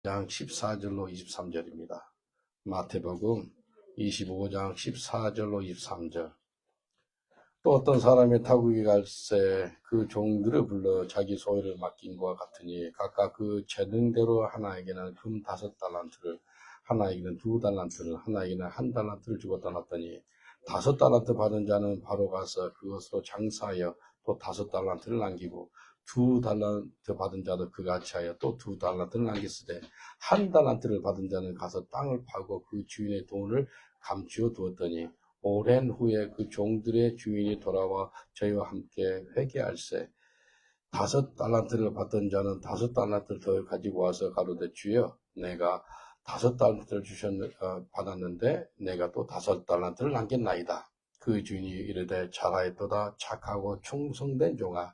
장 14절로 23절입니다. 마태복음 25장 14절로 23절. 또 어떤 사람이 타국에 갈새 그 종들을 불러 자기 소유를 맡긴 것과 같으니 각각 그 재능대로 하나에게는 금 5달란트를, 하나에게는 2달란트를, 하나에게는 1달란트를 주고 떠났더니 5달란트 받은 자는 바로 가서 그것으로 장사하여 또 5달란트를 남기고 2달란트 받은 자도 그같이 하여 또 2달란트를 남겼으되 1달란트를 받은 자는 가서 땅을 파고 그 주인의 돈을 감추어 두었더니 오랜 후에 그 종들의 주인이 돌아와 저희와 함께 회개할세 5달란트를 받던 자는 5달란트를 더 가지고 와서 가로되 주여 내가 5달란트를 받았는데 내가 또 5달란트를 남겼나이다. 그 주인이 이르되 잘하였도다 착하고 충성된 종아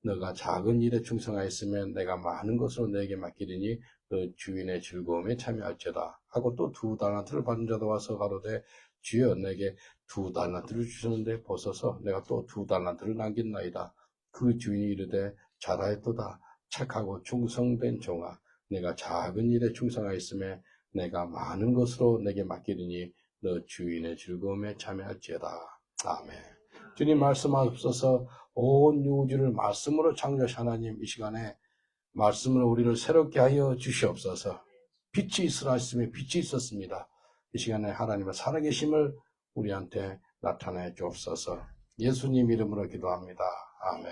너가 작은 일에 충성하였으면 내가 많은 것으로 내게 맡기리니 그 주인의 즐거움에 참여할지어다 하고 또 2달란트를 받은 자도 와서 가로되 주여 내게 2달란트를 주셨는데 보소서 내가 또 2달란트를 남겼나이다. 그 주인이 이르되 잘하였도다 착하고 충성된 종아 내가 작은 일에 충성하였으면 내가 많은 것으로 내게 맡기리니 너 주인의 즐거움에 참여할지어다. 아멘. 주님 말씀하옵소서. 온 우주를 말씀으로 창조하신 하나님 이 시간에 말씀으로 우리를 새롭게 하여 주시옵소서. 빛이 있으라 하셨으며 빛이 있었습니다. 이 시간에 하나님의 살아계심을 우리한테 나타내 주옵소서. 예수님 이름으로 기도합니다. 아멘.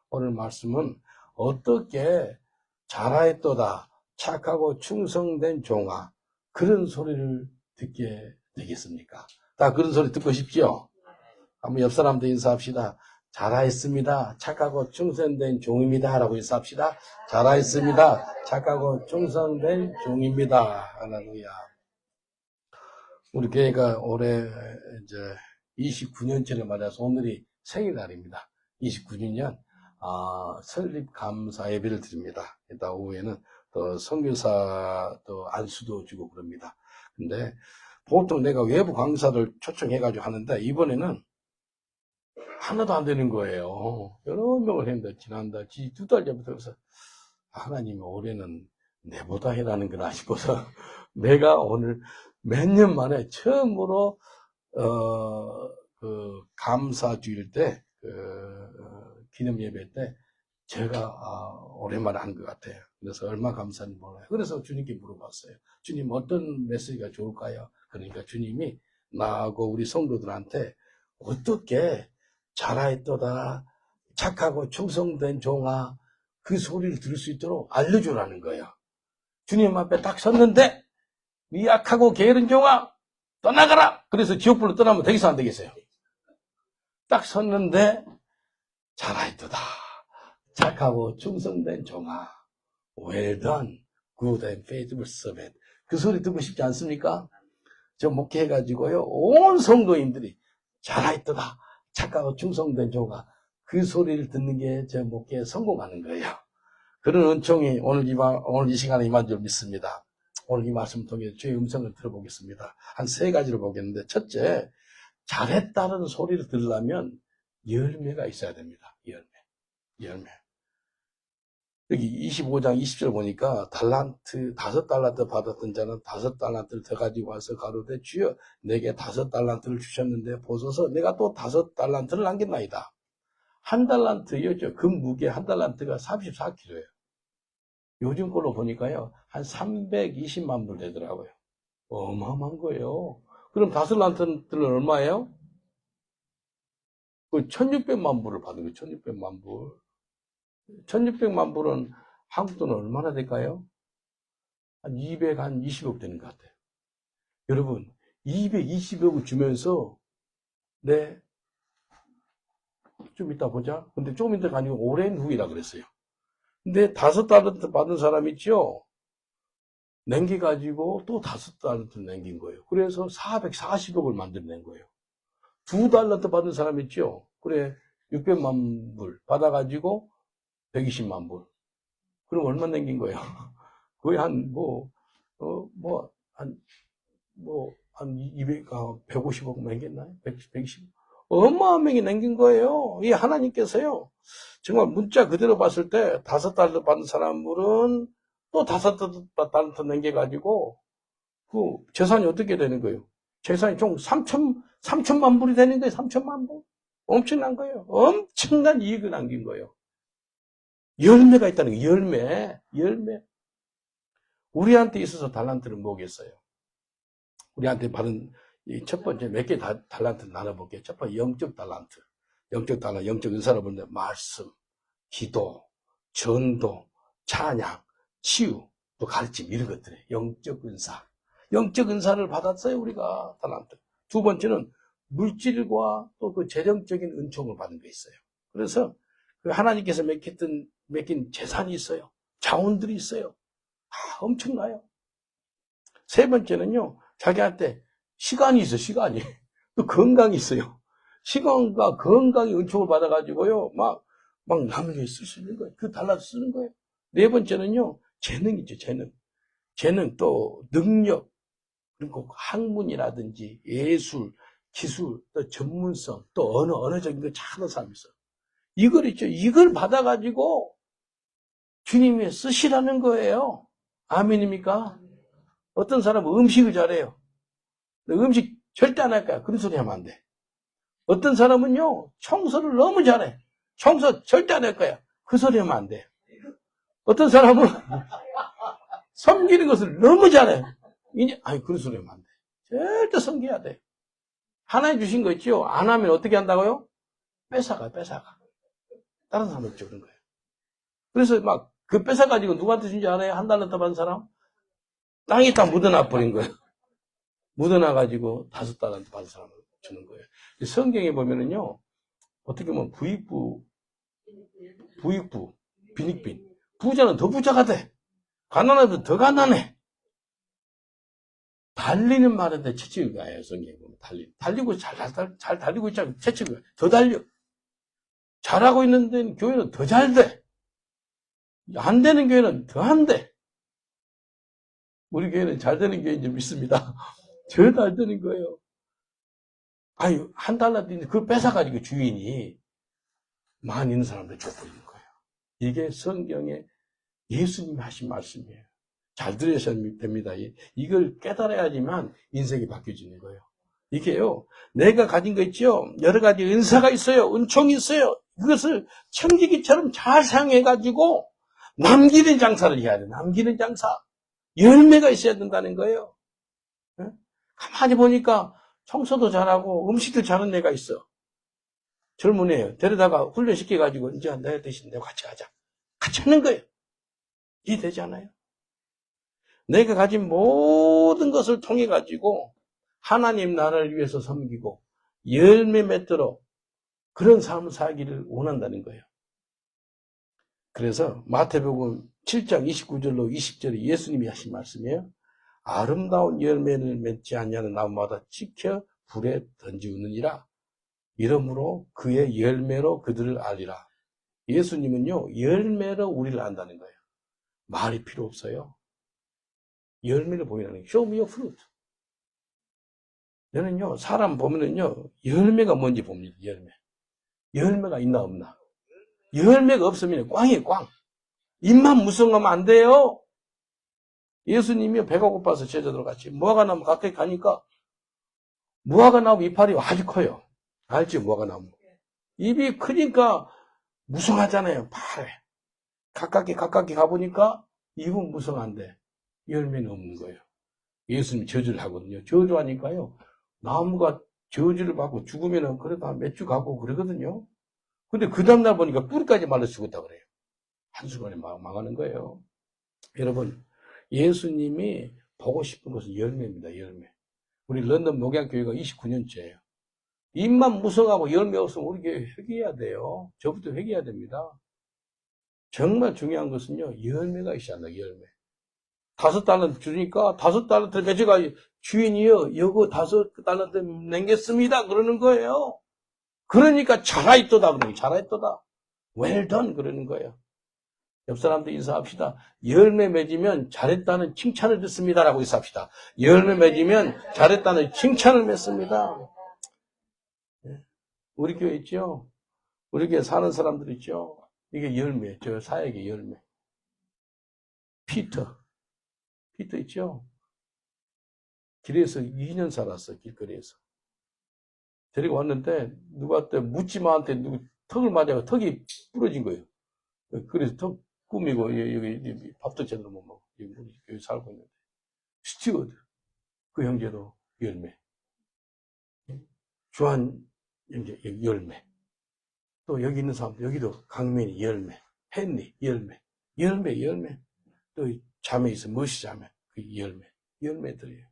오늘 말씀은 어떻게 잘하였도다 착하고 충성된 종아 그런 소리를 듣게 되겠습니까? 다 그런 소리 듣고 싶지요? 한번 옆 사람도 인사합시다. 잘하였습니다. 착하고 충성된 종입니다. 라고 인사합시다. 잘하였습니다. 착하고 충성된 종입니다. 할렐루야. 우리 교회가 올해 이제 29년째를 맞아서 오늘이 생일날입니다. 29주년 설립 감사 예배를 드립니다. 이따 오후에는 또 선교사 또 안수도 주고 그럽니다. 근데 보통 내가 외부 강사를 초청해가지고 하는데 이번에는 하나도 안 되는 거예요. 여러 명을 했는데 지난달 2달 전부터 그래서 하나님이 올해는 내보다 해라는 거나 싶어서 내가 오늘 몇 년 만에 처음으로 그 감사 주일 때 기념 예배 때 제가 오랜만에 한 것 같아요. 그래서 얼마 감사한지 몰라요. 그래서 주님께 물어봤어요. 주님 어떤 메시지가 좋을까요? 그러니까 주님이 나하고 우리 성도들한테 어떻게 잘하였도다 착하고 충성된 종아 그 소리를 들을 수 있도록 알려주라는 거예요. 주님 앞에 딱 섰는데 미약하고 게으른 종아 떠나가라. 그래서 지옥불로 떠나면 되겠어 안 되겠어요? 딱 섰는데 잘하였도다 착하고 충성된 종아 well done good and faithful servant 그 소리 듣고 싶지 않습니까? 저 목회해가지고요 온 성도인들이 잘하였도다 착하고 충성된 종아 그 소리를 듣는 게 제 목회에 성공하는 거예요. 그런 은총이 오늘 이 시간에 임한 줄 믿습니다. 오늘 이 말씀을 통해 주의 음성을 들어보겠습니다. 한 3가지로 보겠는데 첫째, 잘했다는 소리를 들으려면 열매가 있어야 됩니다. 열매. 여기 25장 20절 보니까 5달란트 받았던 자는 5달란트를 더 가지고 와서 가로되 주여 내게 5달란트를 주셨는데 보소서 내가 또 5달란트를 남겼나이다. 1달란트였죠. 금 무게 1달란트가 34kg예요. 요즘 걸로 보니까요 한 320만 불 되더라고요. 어마어마한 거예요. 그럼 5달란트는 얼마예요? 그 1600만 불을 받은 거예요. 1600만 불. 1600만 불은 한국 돈 얼마나 될까요? 한 220억 되는 것 같아요. 여러분 220억을 주면서 좀 이따 보자. 근데 조금 이따가 아니고 오랜 후이라 그랬어요. 근데 5달란트 받은 사람 있죠? 남겨가지고 또 5달란트 남긴 거예요. 그래서 440억을 만들어낸 거예요. 2달란트 받은 사람 있죠? 그래 600만 불 받아가지고 120만 불. 그럼 얼마 남긴 거예요? 거의 한 150억 남겼나요? 120억? 어마어마한 명이 남긴 거예요. 이 하나님께서요. 정말 문자 그대로 봤을 때 5달러 받은 사람들은 또 5달란트 남겨가지고, 그 재산이 어떻게 되는 거예요? 재산이 총 3천만 불이 되는 거예요. 3천만 불. 엄청난 거예요. 엄청난 이익을 남긴 거예요. 열매가 있다는 거예요. 열매. 우리한테 있어서 달란트를 뭐겠어요? 우리한테 받은 첫 번째 몇 개 달란트를 나눠볼게요. 첫 번째 영적 달란트. 영적 은사를 보는데 말씀, 기도, 전도, 찬양, 치유, 또 가르침 이런 것들이에요. 영적 은사. 영적 은사를 받았어요. 우리가 달란트. 두 번째는 물질과 또 그 재정적인 은총을 받은 게 있어요. 그래서 그 하나님께서 맡긴 재산이 있어요. 자원들이 있어요. 엄청나요. 세 번째는요, 자기한테 시간이 있어요, 시간이. 또 건강이 있어요. 시간과 건강의 은총을 받아가지고요, 막 남을 위해 쓸 수 있는 거예요. 그 달라서 쓰는 거예요. 네 번째는요, 재능이죠, 재능. 재능, 또 능력, 그리고 학문이라든지 예술, 기술, 또 전문성, 또 언어적인 거 잘하는 사람이 있어요. 이걸 있죠. 이걸 받아가지고 주님이 쓰시라는 거예요. 아멘입니까? 어떤 사람은 음식을 잘해요. 음식 절대 안 할 거야. 그런 소리 하면 안 돼. 어떤 사람은요, 청소를 너무 잘해. 청소 절대 안 할 거야. 그 소리 하면 안 돼. 어떤 사람은 섬기는 것을 너무 잘해. 그런 소리 하면 안 돼. 절대 섬겨야 돼. 하나님 주신 거 있죠? 안 하면 어떻게 한다고요? 뺏어가. 다른 사람한테 주는 거예요. 그래서 막, 그 뺏어가지고 누구한테 준지 알아요? 한 달러 더 받은 사람? 땅에 딱 묻어놔 버린 거예요. 묻어놔가지고 5달러 받은 사람을 주는 거예요. 성경에 보면은요, 어떻게 보면 부익부, 빈익빈. 부자는 더 부자가 돼. 가난하면 더 가난해. 달리는 말인데 채찍을 가요, 성경에 보면. 달리고 잘 달리고 있잖아. 채찍을 가요. 더 달려. 잘하고 있는 데는 교회는 더 잘 돼. 안 되는 교회는 더 안 돼. 우리 교회는 잘 되는 교회인 줄 믿습니다. 더 잘 되는 거예요. 한 달러 그걸 뺏어가지고 주인이 많이 있는 사람들 쫓고 있는 거예요. 이게 성경에 예수님이 하신 말씀이에요. 잘 들으셔야 됩니다. 이걸 깨달아야지만 인생이 바뀌어지는 거예요. 이게요, 내가 가진 거 있죠? 여러 가지 은사가 있어요. 은총이 있어요. 그것을 청지기처럼 잘 사용해가지고 남기는 장사를 해야 돼요. 남기는 장사. 열매가 있어야 된다는 거예요. 가만히 보니까 청소도 잘하고 음식도 잘하는 애가 있어. 젊은 애예요. 데려다가 훈련시켜가지고 이제 내 대신 내가 같이 하자. 같이 하는 거예요. 이해되지 않아요? 내가 가진 모든 것을 통해 가지고 하나님 나라를 위해서 섬기고 열매 맺도록 그런 삶을 살기를 원한다는 거예요. 그래서 마태복음 7장 29절로 20절에 예수님이 하신 말씀이에요. 아름다운 열매를 맺지 않냐는 나무마다 지켜 불에 던지우느니라. 이러므로 그의 열매로 그들을 알리라. 예수님은요, 열매로 우리를 안다는 거예요. 말이 필요 없어요. 열매를 보이라는 거예요. Show me your fruit. 저는요, 사람 보면은요, 열매가 뭔지 봅니다, 열매. 열매가 있나 없나. 열매가 없으면 꽝이에요, 꽝. 입만 무성하면 안 돼요. 예수님이 배가 고파서 제자들 같이 무화과 나무 가까이 가니까 무화과 나무 이파리 아주 커요. 알죠, 무화과 나무. 입이 크니까 무성하잖아요, 파래. 가깝게 가보니까 입은 무성한데 열매는 없는 거예요. 예수님이 저주를 하거든요. 저주하니까요, 나무가 저주를 받고 죽으면은 그래도 몇 주 가고 그러거든요. 근데 그 다음날 보니까 뿌리까지 말라 죽었다 그래요. 한순간에 망하는 거예요. 여러분, 예수님이 보고 싶은 것은 열매입니다, 열매. 우리 런던 목양교회가 29년째예요. 입만 무성하고 열매 없으면 우리 교회 회개해야 돼요. 저부터 회개해야 됩니다. 정말 중요한 것은요, 열매가 있어야 한다, 열매. 5달러 주니까 5달러 매주가 주인이요, 요거 5달러 남겼습니다. 그러는 거예요. 그러니까 잘하있도다. 그러는 거예요. 잘하있도다. well done. 그러는 거예요. 옆 사람도 인사합시다. 열매 맺으면 잘했다는 칭찬을 듣습니다. 라고 인사합시다. 열매 맺으면 잘했다는 칭찬을 맺습니다. 우리 교회 있죠? 우리 교회 사는 사람들 있죠? 이게 열매, 저 사역의 열매. 피터 있죠? 길에서 2년 살았어, 길거리에서. 데리고 왔는데, 누구한테 묻지마한테 누구 턱을 맞아서 턱이 부러진 거예요. 그래서 턱 꾸미고, 여기 밥도 제대로 못 먹고, 여기 살고 있는데. 스튜어드, 그 형제도 열매. 주한 형제, 열매. 또 여기 있는 사람도, 여기도 강민이 열매. 헨리, 열매. 또 자매 있어, 머시 자매. 그 열매들이에요.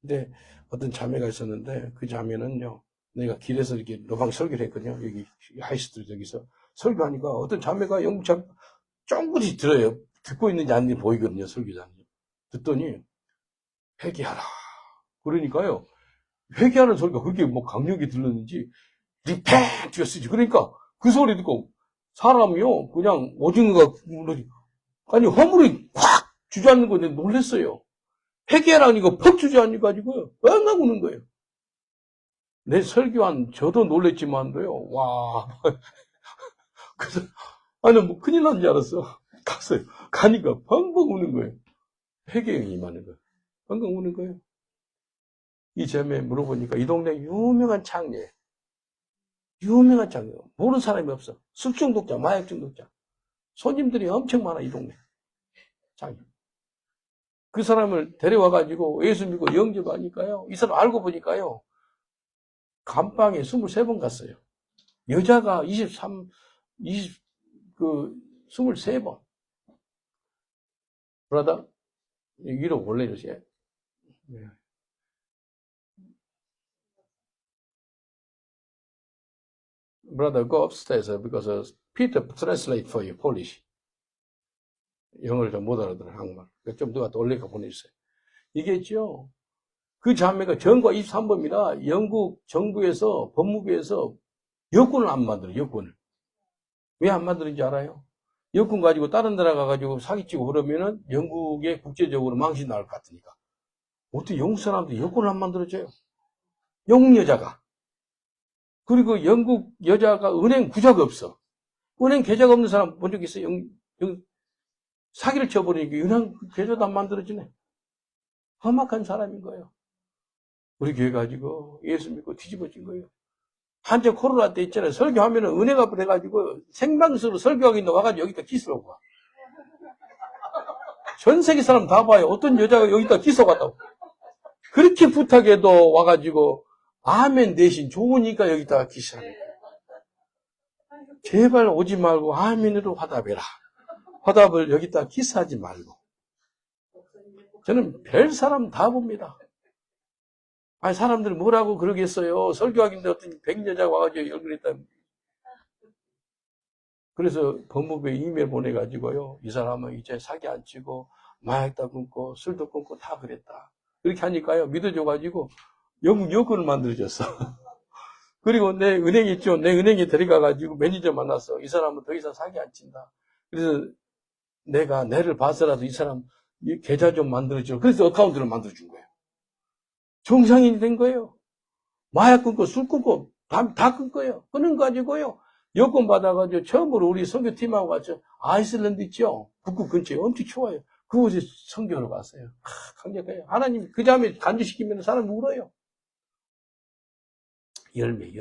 근데 어떤 자매가 있었는데 그 자매는요, 내가 길에서 이렇게 노방 설교를 했거든요. 여기 하이스트리트 여기서 설교하니까 어떤 자매가 영국장 쫑긋이 들어요. 듣고 있는지 안 듣는지 보이거든요, 설교자님. 듣더니 회개하라. 그러니까요, 회개하는 소리가 그렇게 뭐 강력히 들렸는지 리펜트 쓰지. 그러니까 그 소리 듣고 사람이요, 그냥 오징어가 아니 허물이 확 주저앉는 건데 놀랐어요. 회개라니까 퍽 주저앉아가지고요, 엉엉 우는 거예요. 내 설교한 저도 놀랬지만도요, 와. 그래서, 아니, 뭐 큰일 난 줄 알았어. 갔어요. 가니까 펑펑 우는 거예요. 회개에 임하는 거예요. 펑펑 우는 거예요. 이 점에 물어보니까 이 동네 유명한 창녀예요. 유명한 창녀. 모르는 사람이 없어. 술 중독자, 마약 중독자. 손님들이 엄청 많아, 이 동네. 창녀. 그 사람을 데려와가지고 예수 믿고 영접하니까요. 이 사람 알고 보니까요. 감방에 23번 갔어요. 여자가 23번. Brother, you don't want leaders yet. Yeah. Brother, go upstairs because Peter translate for you, Polish. 영어를 좀 못 알아들어, 한국말. 좀 누가 또 올리까 보내주세요. 이게 있죠. 그 자매가 전과 23번이라 영국 정부에서, 법무부에서 여권을 안 만들어요, 여권을. 왜 안 만드는지 알아요? 여권 가지고 다른 나라 가가지고 사기치고 그러면은 영국에 국제적으로 망신 나올 것 같으니까. 어떻게 영국 사람들이 여권을 안 만들어줘요? 영국 여자가. 그리고 영국 여자가 은행 부자가 없어. 은행 계좌가 없는 사람 본 적 있어요? 사기를 쳐버리니까 은행 계좌도 안 만들어지네. 험악한 사람인 거예요. 우리 교회 가지고 예수 믿고 뒤집어진 거예요. 한때 코로나 때 있잖아요. 설교하면은 은행 앞에 돼가지고 생방송으로 설교하기 있는 와가지고 여기다 기스라고 와. 전 세계 사람 다 봐요. 어떤 여자가 여기다 기스 갔다고. 그렇게 부탁해도 와가지고 아멘 대신 좋으니까 여기다가 기스하는 거예요. 제발 오지 말고 아멘으로 화답해라. 화답을 여기다 기스하지 말고. 저는 별 사람 다 봅니다. 아니, 사람들이 뭐라고 그러겠어요. 설교하기인데 어떤 백여자가 와가지고 얼굴에 있다. 그래서 법무부에 이메일 보내가지고요. 이 사람은 이제 사기 안 치고, 마약도 끊고, 술도 끊고 다 그랬다. 그렇게 하니까요. 믿어줘가지고, 영국 여권을 만들어줬어. 그리고 내 은행 있죠. 내 은행에 들어가가지고 매니저 만났어. 이 사람은 더 이상 사기 안 친다. 그래서 내가 내를 봐서라도 이 사람 계좌 좀 만들어줘. 그래서 어카운트를 만들어준 거예요. 정상인이 된 거예요. 마약 끊고 술 끊고 다 끊 거예요. 끊은 가지고요. 여권 받아가지고 처음으로 우리 선교팀하고 같이 아이슬란드 있죠. 북극 근처에 엄청 추워요. 그곳에 선교를 갔어요. 강력해요. 하나님 그 자매 간주시키면 사람 울어요. 열매.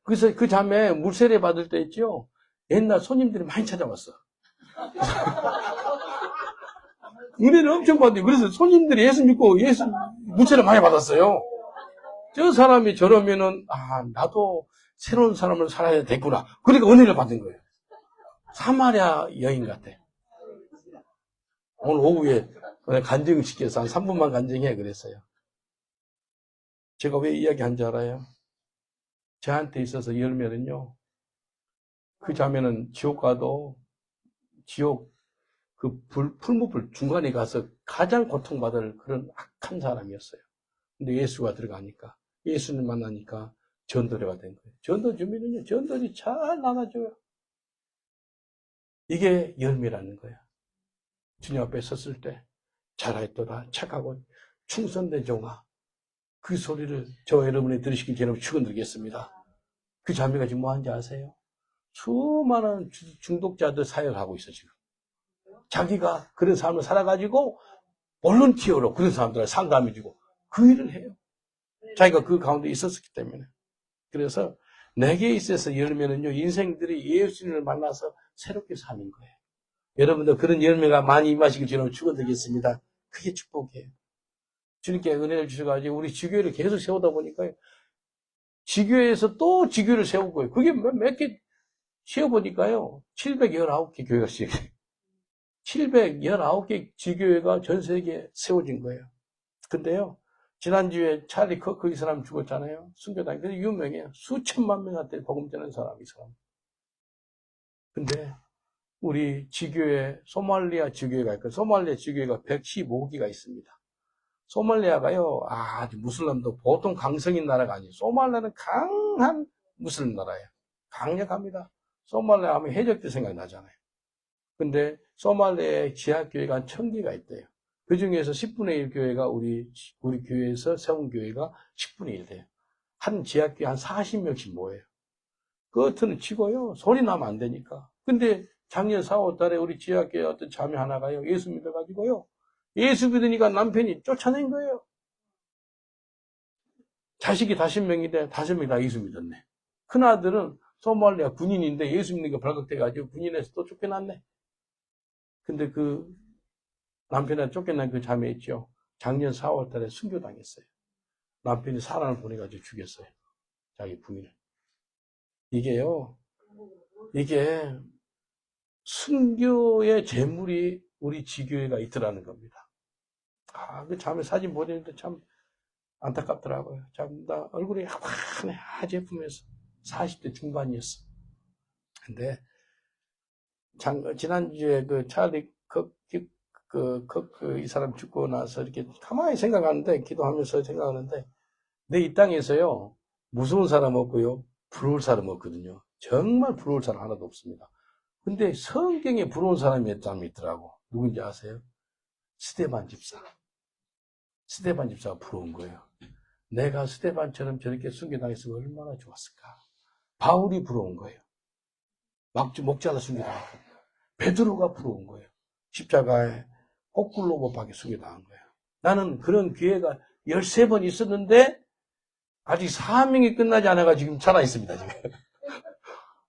그래서 그 자매 물세례 받을 때 있죠. 옛날 손님들이 많이 찾아왔어. 은혜를 엄청 받는데 그래서 손님들이 예수 믿고 예수 물세례 많이 받았어요. 저 사람이 저러면은 나도 새로운 사람을 살아야 되구나. 그러니까 은혜를 받은 거예요. 사마리아 여인 같아. 오늘 오후에 간증시켜서 한 3분만 간증해 그랬어요. 제가 왜 이야기한 줄 알아요? 저한테 있어서 열매는요. 그 자매는 지옥 가도 지옥 그 풀무불 중간에 가서 가장 고통받을 그런 악한 사람이었어요. 근데 예수가 들어가니까 예수를 만나니까 전도자가 된 거예요. 전도 주민은요, 전도지 잘 나눠줘요. 이게 열매라는 거야. 주님 앞에 섰을 때 잘하였도다 착하고 충성된 종아. 그 소리를 저 여러분이 들으시길 여러분 축원드리겠습니다. 그 자매가 지금 뭐 하는지 아세요? 수많은 중독자들 사역하고 있어 지금. 자기가 그런 삶을 살아가지고 볼런티어로 그런 사람들을 상담해주고 그 일을 해요. 자기가 그 가운데 있었기 때문에. 그래서 내게 있어서 열매는요, 인생들이 예수님을 만나서 새롭게 사는 거예요. 여러분도 그런 열매가 많이 임하시길 주님으로 축원드리겠습니다. 그게 축복이에요. 주님께 은혜를 주셔가지고 우리 지교회를 계속 세우다 보니까요, 지교회에서 또 지교회를 세우고요. 그게 몇 개 세워보니까요, 719개 교회가 시작해요. 719개 지교회가 전 세계에 세워진 거예요. 근데요, 지난주에 찰리 커크 이 사람 죽었잖아요. 순교당. 그래서 유명해요. 수천만 명한테 복음 전하는 사람, 이 사람. 근데 우리 지교회, 소말리아 지교회가 있고, 소말리아 지교회가 115기가 있습니다. 소말리아가요, 아주 무슬림도 보통 강성인 나라가 아니에요. 소말리아는 강한 무슬림 나라예요. 강력합니다. 소말리아 하면 해적들 생각나잖아요. 근데 소말리아의 지하교회가 한 1000개가 있대요. 그 중에서 10분의 1 교회가 우리 교회에서 세운 교회가 10분의 1 돼요. 한 지하교회 한 40명씩 모여요. 그것은 치고요, 소리 나면 안 되니까. 근데 작년 4월 달에 우리 지하교회 어떤 자매 하나가요, 예수 믿어가지고요, 예수 믿으니까 남편이 쫓아낸 거예요. 자식이 5명인데 5명이 다 예수 믿었네. 큰아들은 소말리아 군인인데 예수 믿는 게 발각돼가지고 군인에서 또 쫓겨났네. 근데 그 남편한테 쫓겨난 그 자매 있죠. 작년 4월 달에 순교당했어요. 남편이 사람을 보내가지고 죽였어요. 자기 부인을. 이게요, 이게 순교의 재물이 우리 지교회가 있더라는 겁니다. 그 자매 사진 보내는데 참 안타깝더라고요. 참, 나 얼굴이 환해, 아주 예쁘면서 40대 중반이었어. 근데 지난주에 그 찰리 이 사람 죽고 나서 이렇게 가만히 생각하는데, 기도하면서 생각하는데, 내 이 땅에서요, 무서운 사람 없고요, 부러울 사람 없거든요. 정말 부러울 사람 하나도 없습니다. 근데 성경에 부러운 사람이 있더라고. 누군지 아세요? 스데반 집사. 스데반 집사가 부러운 거예요. 내가 스데반처럼 저렇게 순교당했으면 얼마나 좋았을까. 바울이 부러운 거예요. 목자가 순교당했고. 베드로가 부러운 거예요. 십자가에 거꾸로 못 박혀 순교당한 거예요. 나는 그런 기회가 13번 있었는데 아직 사명이 끝나지 않아가 지금 살아있습니다. 지금.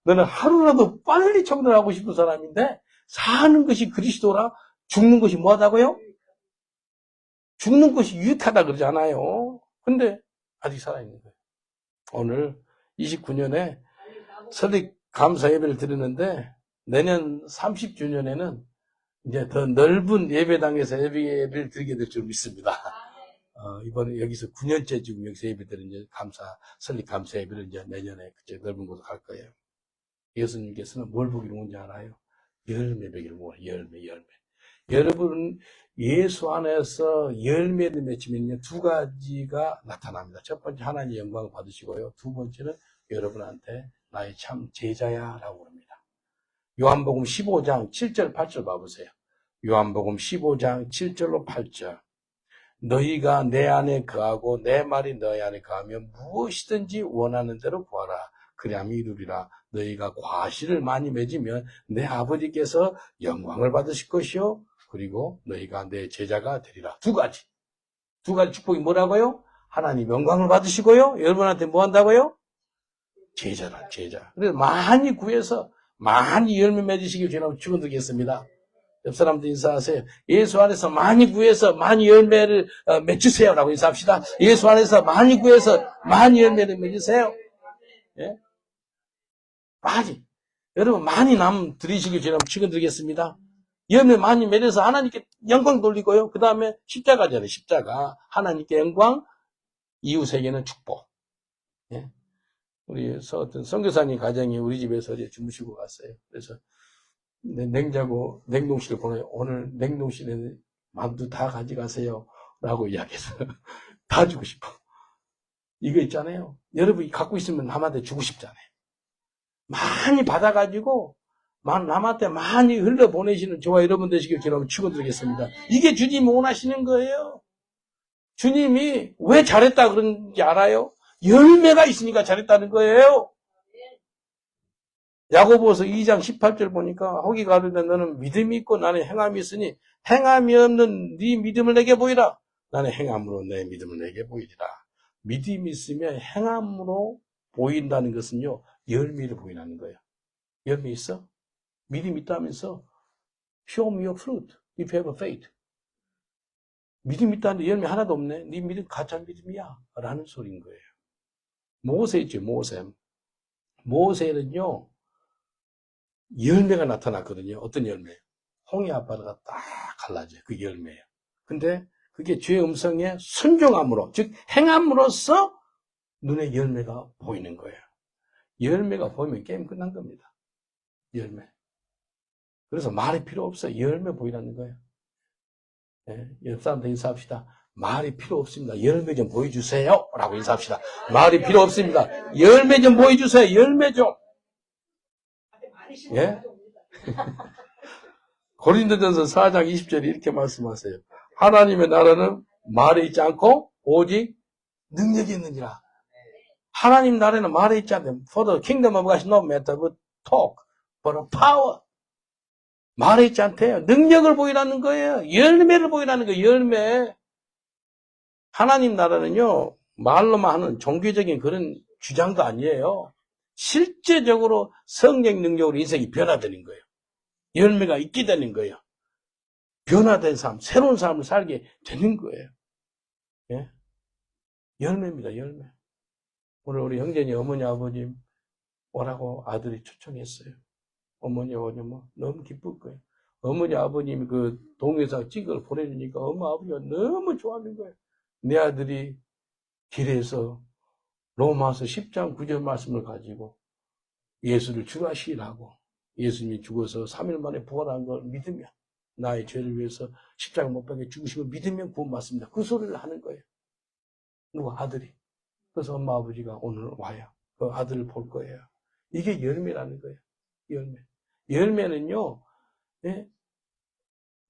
너는 하루라도 빨리 청년하고 싶은 사람인데 사는 것이 그리스도라 죽는 것이 뭐하다고요? 죽는 것이 유익하다 그러지 않아요. 근데 아직 살아있는 거예요. 오늘 29년에 설립 감사 예배를 드리는데 내년 30주년에는 이제 더 넓은 예배당에서 예배를 드리게 될 줄 믿습니다. 이번에 여기서 9년째 지금 여기서 예배드리는 이제 설립 감사 예배를 이제 내년에 그쪽 넓은 곳으로 갈 거예요. 예수님께서는 뭘 보기로 온지 알아요? 열매 보기로 모아. 열매. 여러분, 예수 안에서 열매를 맺으면요, 2가지가 나타납니다. 첫 번째, 하나님의 영광을 받으시고요. 두 번째는 여러분한테 나의 참 제자야 라고 합니다. 요한복음 15장 7절 8절 봐보세요. 요한복음 15장 7절로 8절. 너희가 내 안에 거하고 내 말이 너희 안에 거하면 무엇이든지 원하는 대로 구하라. 그리하면 이루리라. 너희가 과실을 많이 맺으면 내 아버지께서 영광을 받으실 것이요. 그리고 너희가 내 제자가 되리라. 2가지. 2가지 축복이 뭐라고요? 하나님 영광을 받으시고요. 여러분한테 뭐 한다고요? 제자라, 제자. 그래서 많이 구해서 많이 열매 맺으시길 주님으로 축원드리겠습니다. 옆 사람들 인사하세요. 예수 안에서 많이 구해서 많이 열매를 맺으세요 라고 인사합시다. 예수 안에서 많이 구해서 많이 열매를 맺으세요. 예? 많이. 여러분 많이 남 드리시길 주님으로 축원드리겠습니다. 열매 많이 맺어서 하나님께 영광 돌리고요. 그 다음에 십자가잖아요. 십자가. 하나님께 영광, 이웃에게는 축복. 예? 우리 어떤 선교사님 가정이 우리 집에서 어제 주무시고 갔어요. 그래서 냉동실을 보내요. 오늘 냉동실에 만두 다 가져가세요. 라고 이야기해서 다 주고 싶어. 이거 있잖아요. 여러분이 갖고 있으면 남한테 주고 싶잖아요. 많이 받아가지고 남한테 많이 흘려보내시는 저와 여러분 되시길 기도하며 축원드리겠습니다. 이게 주님이 원하시는 거예요. 주님이 왜 잘했다 그런지 알아요? 열매가 있으니까 잘했다는 거예요. 야고보서 2장 18절 보니까 거기 가르되 너는 믿음이 있고 나는 행함이 있으니 행함이 없는 네 믿음을 내게 보이라. 나는 행함으로 내 믿음을 내게 보이리라. 믿음이 있으면 행함으로 보인다는 것은요, 열매를 보이라는 거예요. 열매 있어? 믿음 있다면서 show me your fruit if you have faith. 믿음 있다는데 열매 하나도 없네. 네 믿음 가짜 믿음이야 라는 소리인 거예요. 모세 있죠. 모세는요 열매가 나타났거든요. 어떤 열매? 홍해 앞바다가 딱 갈라져요. 그 열매예요. 근데 그게 주의 음성에 순종함으로, 즉 행함으로써 눈에 열매가 보이는 거예요. 열매가 보이면 게임 끝난 겁니다. 열매. 그래서 말이 필요 없어요. 열매 보이라는 거예요. 네, 옆 사람들 인사합시다. 말이 필요 없습니다. 열매 좀 보여주세요. 라고 인사합시다. 말이 필요 없습니다. 열매 좀 보여주세요. 열매 좀. 예? 고린도전서 4장 20절에 이렇게 말씀하세요. 하나님의 나라는 말에 있지 않고 오직 능력이 있느니라. 하나님 나라는 말에 있지 않아요. For the kingdom of God is no matter but talk, but a power. 말에 있지 않대요. 능력을 보이라는 거예요. 열매를 보이라는 거예요. 열매. 하나님 나라는요, 말로만 하는 종교적인 그런 주장도 아니에요. 실제적으로 성령 능력으로 인생이 변화되는 거예요. 열매가 있게 되는 거예요. 변화된 삶, 새로운 삶을 살게 되는 거예요. 예? 열매입니다, 열매. 오늘 우리 형제님, 어머니, 아버님 오라고 아들이 초청했어요. 어머니, 아버님 너무 기쁠 거예요. 어머니, 아버님이 그 동영상 찍어서 보내주니까 엄마, 아버지가 너무 좋아하는 거예요. 내 아들이 길에서 로마서 10장 9절 말씀을 가지고 예수를 주라시라고 예수님이 죽어서 3일 만에 부활한 걸 믿으면 나의 죄를 위해서 십자가 못 박혀 죽으시고 믿으면 구원받습니다. 그 소리를 하는 거예요. 누가? 아들이. 그래서 엄마 아버지가 오늘 와요. 그 아들을 볼 거예요. 이게 열매라는 거예요. 열매. 열매는요, 예?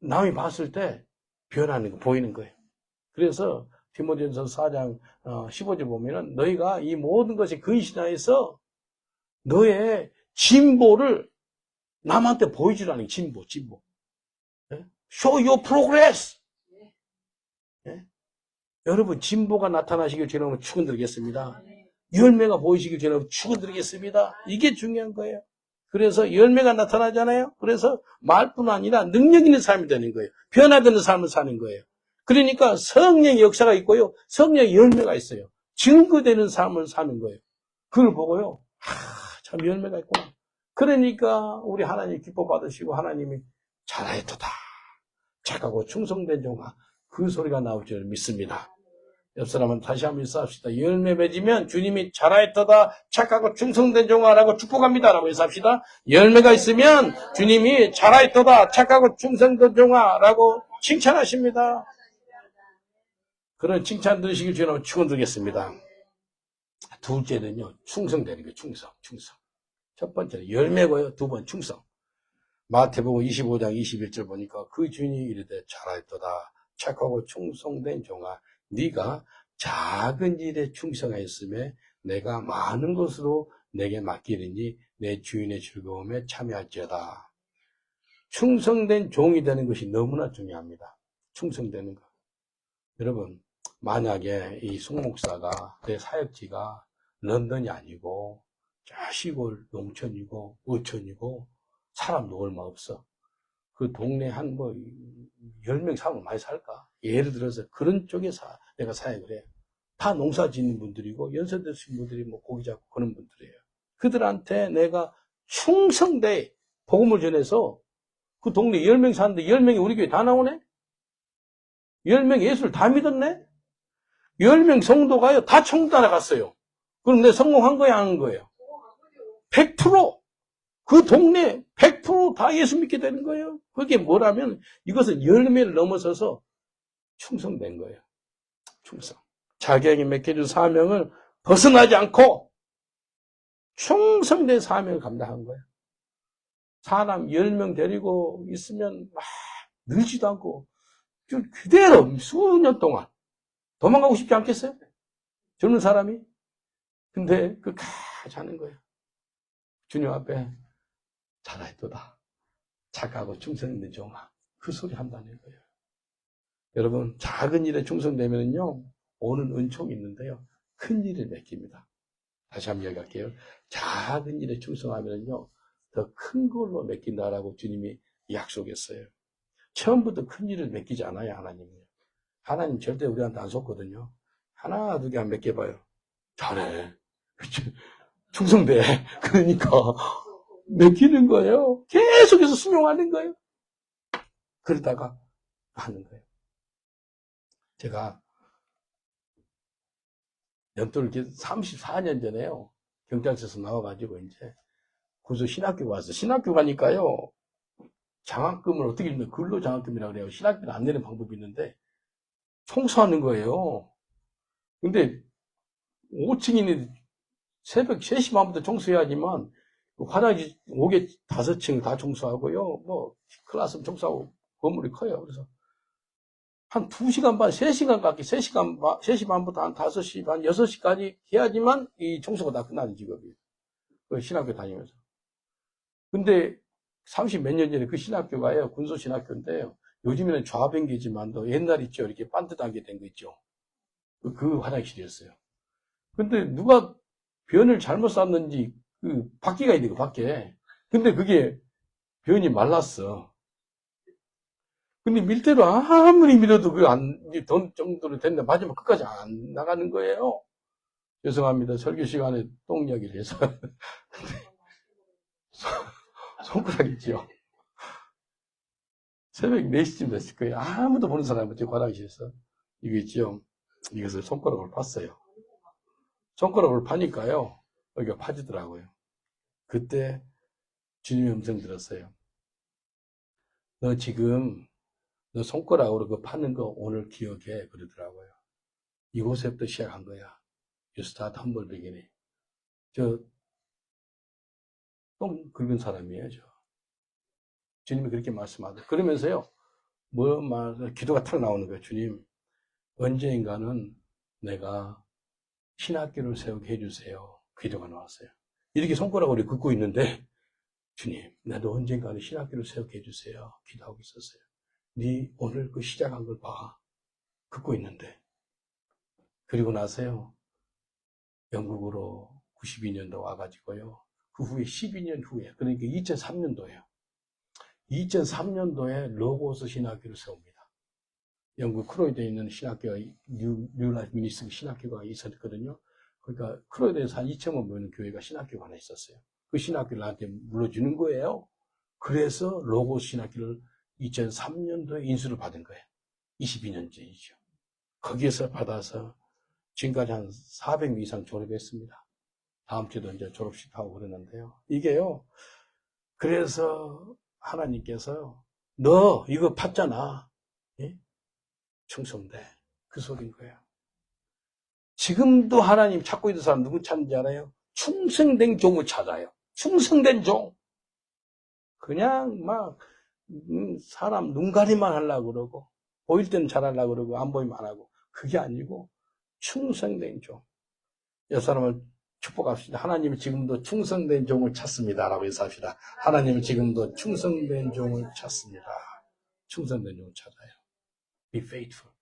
남이 봤을 때 변하는 거, 보이는 거예요. 그래서 디모데전서 4장 15절 보면은 너희가 이 모든 것이 근신하여서 너의 진보를 남한테 보여주라는 진보. 예? Show your progress. 예? 여러분 진보가 나타나시길 주님으로 축원드리겠습니다. 열매가 보이시길 주님으로 축원드리겠습니다. 이게 중요한 거예요. 그래서 열매가 나타나잖아요. 그래서 말뿐 아니라 능력 있는 삶이 되는 거예요. 변화되는 삶을 사는 거예요. 그러니까 성령의 역사가 있고요. 성령의 열매가 있어요. 증거되는 삶을 사는 거예요. 그걸 보고요. 참 열매가 있구나. 그러니까 우리 하나님 기뻐 받으시고 하나님이 잘하였도다. 착하고 충성된 종아. 그 소리가 나올 줄 믿습니다. 옆 사람은 다시 한번 인사합시다. 열매 맺으면 주님이 잘하였도다. 착하고 충성된 종아라고 축복합니다. 라고 인사합시다. 열매가 있으면 주님이 잘하였도다. 착하고 충성된 종아라고 칭찬하십니다. 그런 칭찬 들으시길 주님 축원드리겠습니다. 둘째는요, 충성되는 거예요. 충성. 첫 번째는 열매고요. 두 번 충성. 마태복음 25장 21절 보니까 그 주인이 이르되 잘하였도다. 착하고 충성된 종아, 네가 작은 일에 충성하였음에 내가 많은 것으로 내게 맡기리니 내 주인의 즐거움에 참여할지어다. 충성된 종이 되는 것이 너무나 중요합니다. 충성되는 것. 여러분, 만약에 이 송목사가 내 사역지가 런던이 아니고 저 시골 농촌이고 어촌이고 사람도 얼마 없어. 그 동네 한 10명 사람 많이 살까? 예를 들어서 그런 쪽에 내가 사역을 해. 다 농사 짓는 분들이고 연세드신 분들이 고기 잡고 그런 분들이에요. 그들한테 내가 충성돼 복음을 전해서 그 동네 10명 사는데 10명이 우리 교회 다 나오네? 10명 예수를 다 믿었네? 10명 성도가요, 다 천국 따라갔어요. 그럼 내가 성공한 거야, 안 한 거예요? 100%! 그 동네 100% 다 예수 믿게 되는 거예요. 그게 뭐라면 이것은 열매를 넘어서서 충성된 거예요. 충성. 자기에게 맡겨준 사명을 벗어나지 않고 충성된 사명을 감당한 거예요. 사람 10명 데리고 있으면 막 늘지도 않고 그대로 수년 동안 도망가고 싶지 않겠어요? 젊은 사람이? 근데 끝까지 하는 거예요. 주님 앞에 잘하였도다. 착하고 충성있는 종아. 그 소리 한다는 거예요. 여러분, 작은 일에 충성되면요, 오는 은총이 있는데요, 큰 일을 맡깁니다. 다시 한번 이야기할게요. 작은 일에 충성하면요, 더 큰 걸로 맡긴다라고 주님이 약속했어요. 처음부터 큰 일을 맡기지 않아요, 하나님은요. 하나님 절대 우리한테 안 속거든요. 하나, 두 개 안 맡겨봐요. 잘해. 충성돼. 그러니까, 맡기는 거예요. 계속해서 순종하는 거예요. 그러다가 하는 거예요. 제가 연도를 34년 전에요. 경찰서에서 나와가지고 이제 군소 신학교 가서 신학교 가니까요. 장학금을 어떻게 주면 근로장학금이라고 그래요. 신학비를 안 내는 방법이 있는데 청소하는 거예요. 근데 5층이니 새벽 3시 반부터 청소해야지만 화장실 5개 5층 다 청소하고요. 뭐 클래스 청소하고 건물이 커요. 그래서 한 2시간 반, 3시간까지 3시 반부터 한 5시 반, 6시까지 해야지만 이 청소가 다 끝나는 직업이에요. 그 신학교 다니면서. 근데 30 몇 년 전에 그 신학교가요, 군소 신학교인데요. 요즘에는 좌변기지만도 옛날 있죠. 이렇게 반듯하게 된 거 있죠. 그 화장실이었어요. 근데 누가 변을 잘못 쌌는지 그 바퀴가 있는 거, 밖에. 근데 그게 변이 말랐어. 근데 밀대로 아무리 밀어도 그 돈 정도로 됐는데 마지막 끝까지 안 나가는 거예요. 죄송합니다. 설교 시간에 똥 이야기를 해서. 손가락 있죠. 새벽 4시쯤 됐을 거예요. 아무도 보는 사람이 없죠. 화장실에서. 이거 있죠. 이것을 손가락으로 팠어요. 손가락으로 파니까요. 여기가 파지더라고요. 그때 주님의 음성 들었어요. 너 지금 너 손가락으로 그 파는 거 오늘 기억해. 그러더라고요. 이곳에부터 시작한 거야. You start humble beginning. 똥 긁은 사람이에요, 저. 주님이 그렇게 말씀하더라고요. 그러면서요, 기도가 탁 나오는 거예요. 주님, 언젠가는 내가 신학교를 세우게 해주세요. 기도가 나왔어요. 이렇게 손가락으로 긋고 있는데, 주님, 나도 언젠가는 신학교를 세우게 해주세요. 기도하고 있었어요. 네 오늘 그 시작한 걸 봐. 긋고 있는데. 그리고 나서요, 영국으로 92년도 와가지고요. 그 후에 12년 후에, 그러니까 2003년도에요. 2003년도에 로고스 신학교를 세웁니다. 영국 크로이드에 있는 신학교가, 뉴라이프 미니스트 신학교가 있었거든요. 그러니까 크로이드에서 한 2천만 모이는 교회가 신학교가 하나 있었어요. 그 신학교를 나한테 물려주는 거예요. 그래서 로고스 신학교를 2003년도에 인수를 받은 거예요. 22년 전이죠. 거기에서 받아서 지금까지 한 400명 이상 졸업했습니다. 다음 주도 이제 졸업식 하고 그러는데요. 이게요. 그래서 하나님께서 너 이거 팠잖아. 예? 충성돼. 그 소리인 거예요. 지금도 하나님 찾고 있는 사람 누구 찾는지 알아요? 충성된 종을 찾아요. 충성된 종. 그냥 막 사람 눈가리만 하려고 그러고 보일 때는 잘하려고 그러고 안 보이면 안 하고 그게 아니고 충성된 종. 옆 사람을 축복합시다. 하나님은 지금도 충성된 종을 찾습니다. 라고 인사합시다. 하나님은 지금도 충성된 종을 찾습니다. 충성된 종을 찾아요. Be faithful.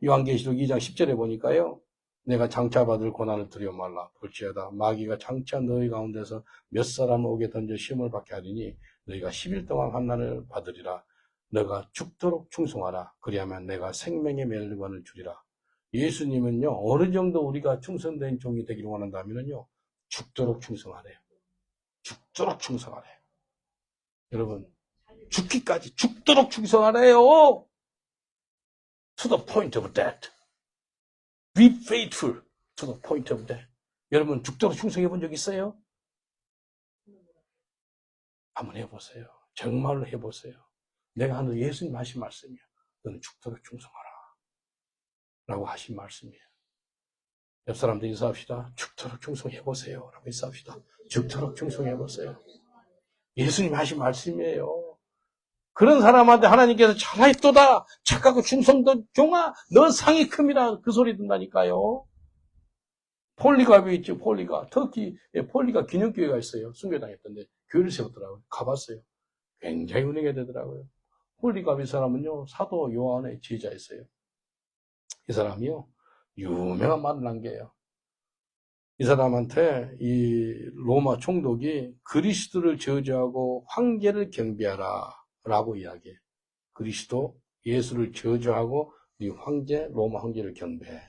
요한계시록 2장 10절에 보니까요. 내가 장차받을 고난을 두려워 말라. 볼지어다 마귀가 장차 너희 가운데서 몇 사람 오게 던져 시험을 받게 하리니 너희가 10일 동안 환난을 받으리라. 너가 죽도록 충성하라. 그리하면 내가 생명의 멸관을 주리라. 예수님은요, 어느 정도 우리가 충성된 종이 되기를 원한다면요, 죽도록 충성하래요. 죽도록 충성하래요. 여러분, 죽기까지 죽도록 충성하래요. To the point of death. Be faithful to the point of death. 여러분, 죽도록 충성해 본 적 있어요? 한번 해보세요. 정말로 해보세요. 내가 하는 예수님 하신 말씀이야. 너는 죽도록 충성하라. 라고 하신 말씀이에요. 옆 사람들 인사합시다. 죽도록 충성해보세요. 라고 인사합시다. 죽도록 충성해보세요. 예수님 하신 말씀이에요. 그런 사람한테 하나님께서 잘하였도다. 착하고 충성된 종아, 너 상이 큼이라 그 소리 듣는다니까요. 폴리갑이 있죠, 폴리가. 터키에 폴리가 기념교회가 있어요. 순교당했던데, 교회를 세웠더라고요. 가봤어요. 굉장히 은혜가 되더라고요. 폴리갑 이 사람은요, 사도 요한의 제자였어요. 이 사람이요, 유명한 말을 남겨요. 이 사람한테 이 로마 총독이 그리스도를 저주하고 황제를 경배하라 라고 이야기해. 그리스도, 예수를 저주하고 네 황제, 로마 황제를 경배해.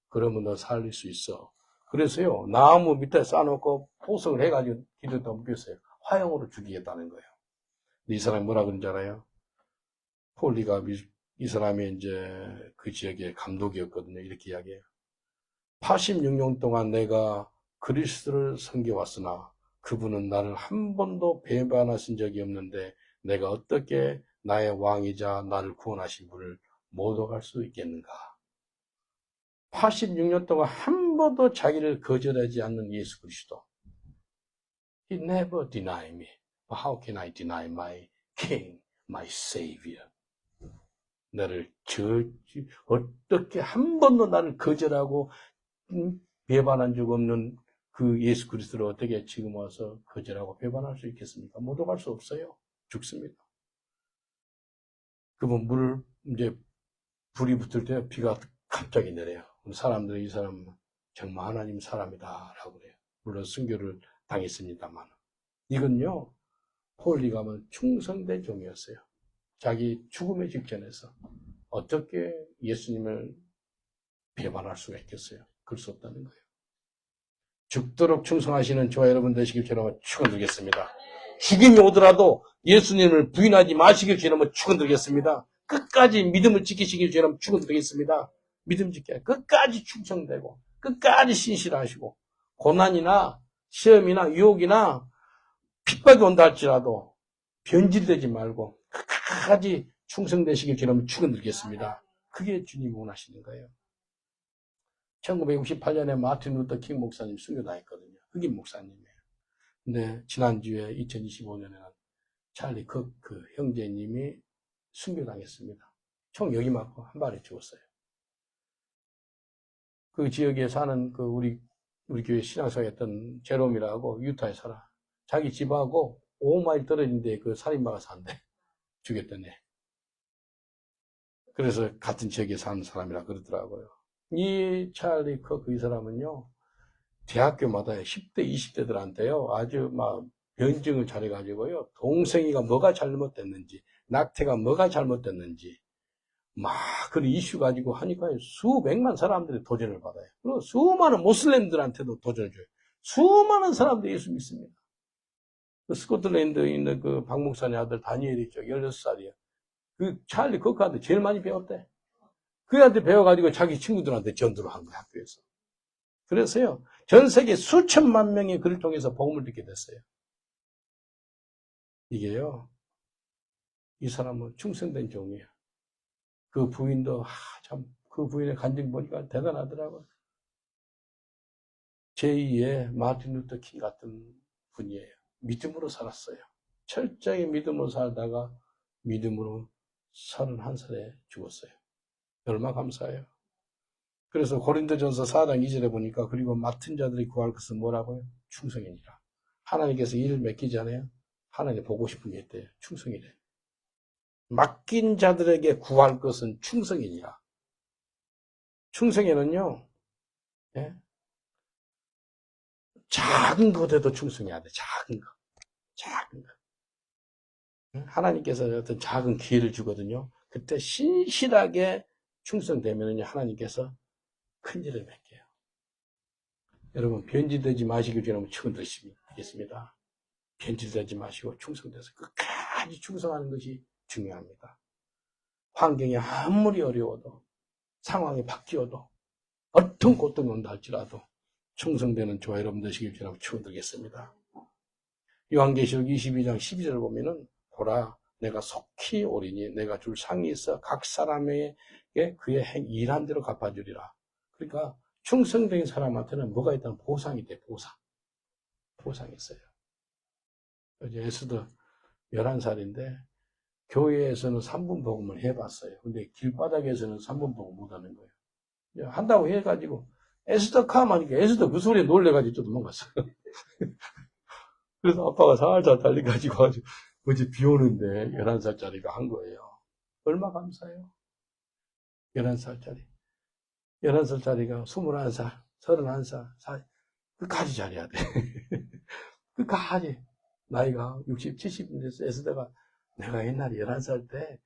그러면 너 살릴 수 있어. 그래서요, 나무 밑에 쌓아놓고 포석을 해가지고 길을 덤볐어요. 화형으로 죽이겠다는 거예요. 이 사람이 뭐라 그런지 알아요? 폴리가 이 사람이 이제 그 지역의 감독이었거든요. 이렇게 이야기해요. 86년 동안 내가 그리스도를 섬겨왔으나 그분은 나를 한 번도 배반하신 적이 없는데 내가 어떻게 나의 왕이자 나를 구원하신 분을 모독할 수 있겠는가? 86년 동안 한 번도 자기를 거절하지 않는 예수 그리스도. He never denied me. How can I deny my King, my Savior? 나를 어떻게 한 번도 나를 거절하고 배반한 적 없는 그 예수 그리스도를 어떻게 지금 와서 거절하고 배반할 수 있겠습니까? 모독할 수 없어요. 죽습니다. 그러면 이제 불이 붙을 때 비가 갑자기 내려요. 사람들이 이 사람은 정말 하나님 사람이다라고 그래요. 물론 순교를 당했습니다만. 이건요, 폴리감은 충성된 종이었어요. 자기 죽음의 직전에서 어떻게 예수님을 배반할 수가 있겠어요? 그럴 수 없다는 거예요. 죽도록 충성하시는 저와 여러분 되시길 저는 축원드리겠습니다. 죽임이 오더라도 예수님을 부인하지 마시길 저는 축원드리겠습니다. 끝까지 믿음을 지키시길 저는 축원드리겠습니다. 믿음 지켜야 끝까지 충성되고 끝까지 신실하시고 고난이나 시험이나 유혹이나 핍박이 온다 할지라도 변질되지 말고 끝까지 충성되시길 저는 축원드리겠습니다. 그게 주님이 원하시는 거예요. 1968년에 마틴 루터 킹 목사님 순교당했거든요. 흑인 목사님이에요. 근데 지난주에 2025년에는 찰리 그 형제님이 순교당했습니다. 총 여기 맞고 한 발에 죽었어요. 그 지역에 사는 그 우리 교회 신앙사였던 제롬이라고 유타에 살아. 자기 집하고 5마일 떨어진 데 그 살인마가 산대. 죽였더니. 그래서 같은 지역에 사는 사람이라 그러더라고요. 이 찰리 이 사람은요, 대학교마다 10대, 20대들한테요, 아주 막 변증을 잘해가지고요, 동생이가 뭐가 잘못됐는지, 낙태가 뭐가 잘못됐는지, 막 그런 이슈 가지고 하니까 수백만 사람들이 도전을 받아요. 그리고 수많은 모슬렘들한테도 도전을 줘요. 수많은 사람들이 예수 믿습니다. 그 스코틀랜드에 있는 그 박 목사님 아들 다니엘이 있죠. 16살이에요. 그 찰리 커크한테 제일 많이 배웠대. 그한테 배워가지고 자기 친구들한테 전도를 한 거야, 학교에서. 그래서요, 전 세계 수천만 명이 그를 통해서 복음을 듣게 됐어요. 이게요, 이 사람은 충성된 종이에요. 그 부인도, 참, 그 부인의 간증 보니까 대단하더라고요. 제2의 마틴 루터 킹 같은 분이에요. 믿음으로 살았어요. 철저히 믿음으로 살다가 믿음으로 31살에 죽었어요. 얼마나 감사해요. 그래서 고린도전서 4장 2절에 보니까 그리고 맡은 자들이 구할 것은 뭐라고요? 충성이니라. 하나님께서 일을 맡기잖아요. 하나님 보고 싶은 게 있대요. 충성이래. 맡긴 자들에게 구할 것은 충성이니라. 충성에는요, 예? 작은 것에도 충성해야 돼. 작은 거. 작은 거. 하나님께서 어떤 작은 기회를 주거든요. 그때 신실하게 충성되면요, 하나님께서 큰 일을 맡겨요. 여러분, 변질되지 마시길 저는 축원드리겠습니다. 변질되지 마시고 충성돼서 끝까지 충성하는 것이 중요합니다. 환경이 아무리 어려워도 상황이 바뀌어도 어떤 고통이 온다 할지라도 충성되는 저와 여러분 되시길 저는 축원드리겠습니다. 요한계시록 22장 12절을 보면은 보라 내가 속히 오리니 내가 줄 상이 있어 각 사람에게 그의 일한 대로 갚아주리라. 그러니까 충성된 사람한테는 뭐가 있다면 보상이 돼. 보상이 있어요. 어제 에스더 11살인데 교회에서는 3분 복음을 해봤어요. 근데 길바닥에서는 3분 복음 못하는 거예요. 한다고 해가지고 에스더 카마니까 에스더 그 소리에 놀래가지고 또 도망갔어. 그래서 아빠가 살살 달려가지고 어제 비 오는데 11살짜리가 한 거예요. 얼마 감사해요. 11살짜리. 11살짜리가 21살, 31살, 끝까지 잘해야 돼. 끝까지. 나이가 60, 70인 데서 에스더가 내가 옛날에 11살 때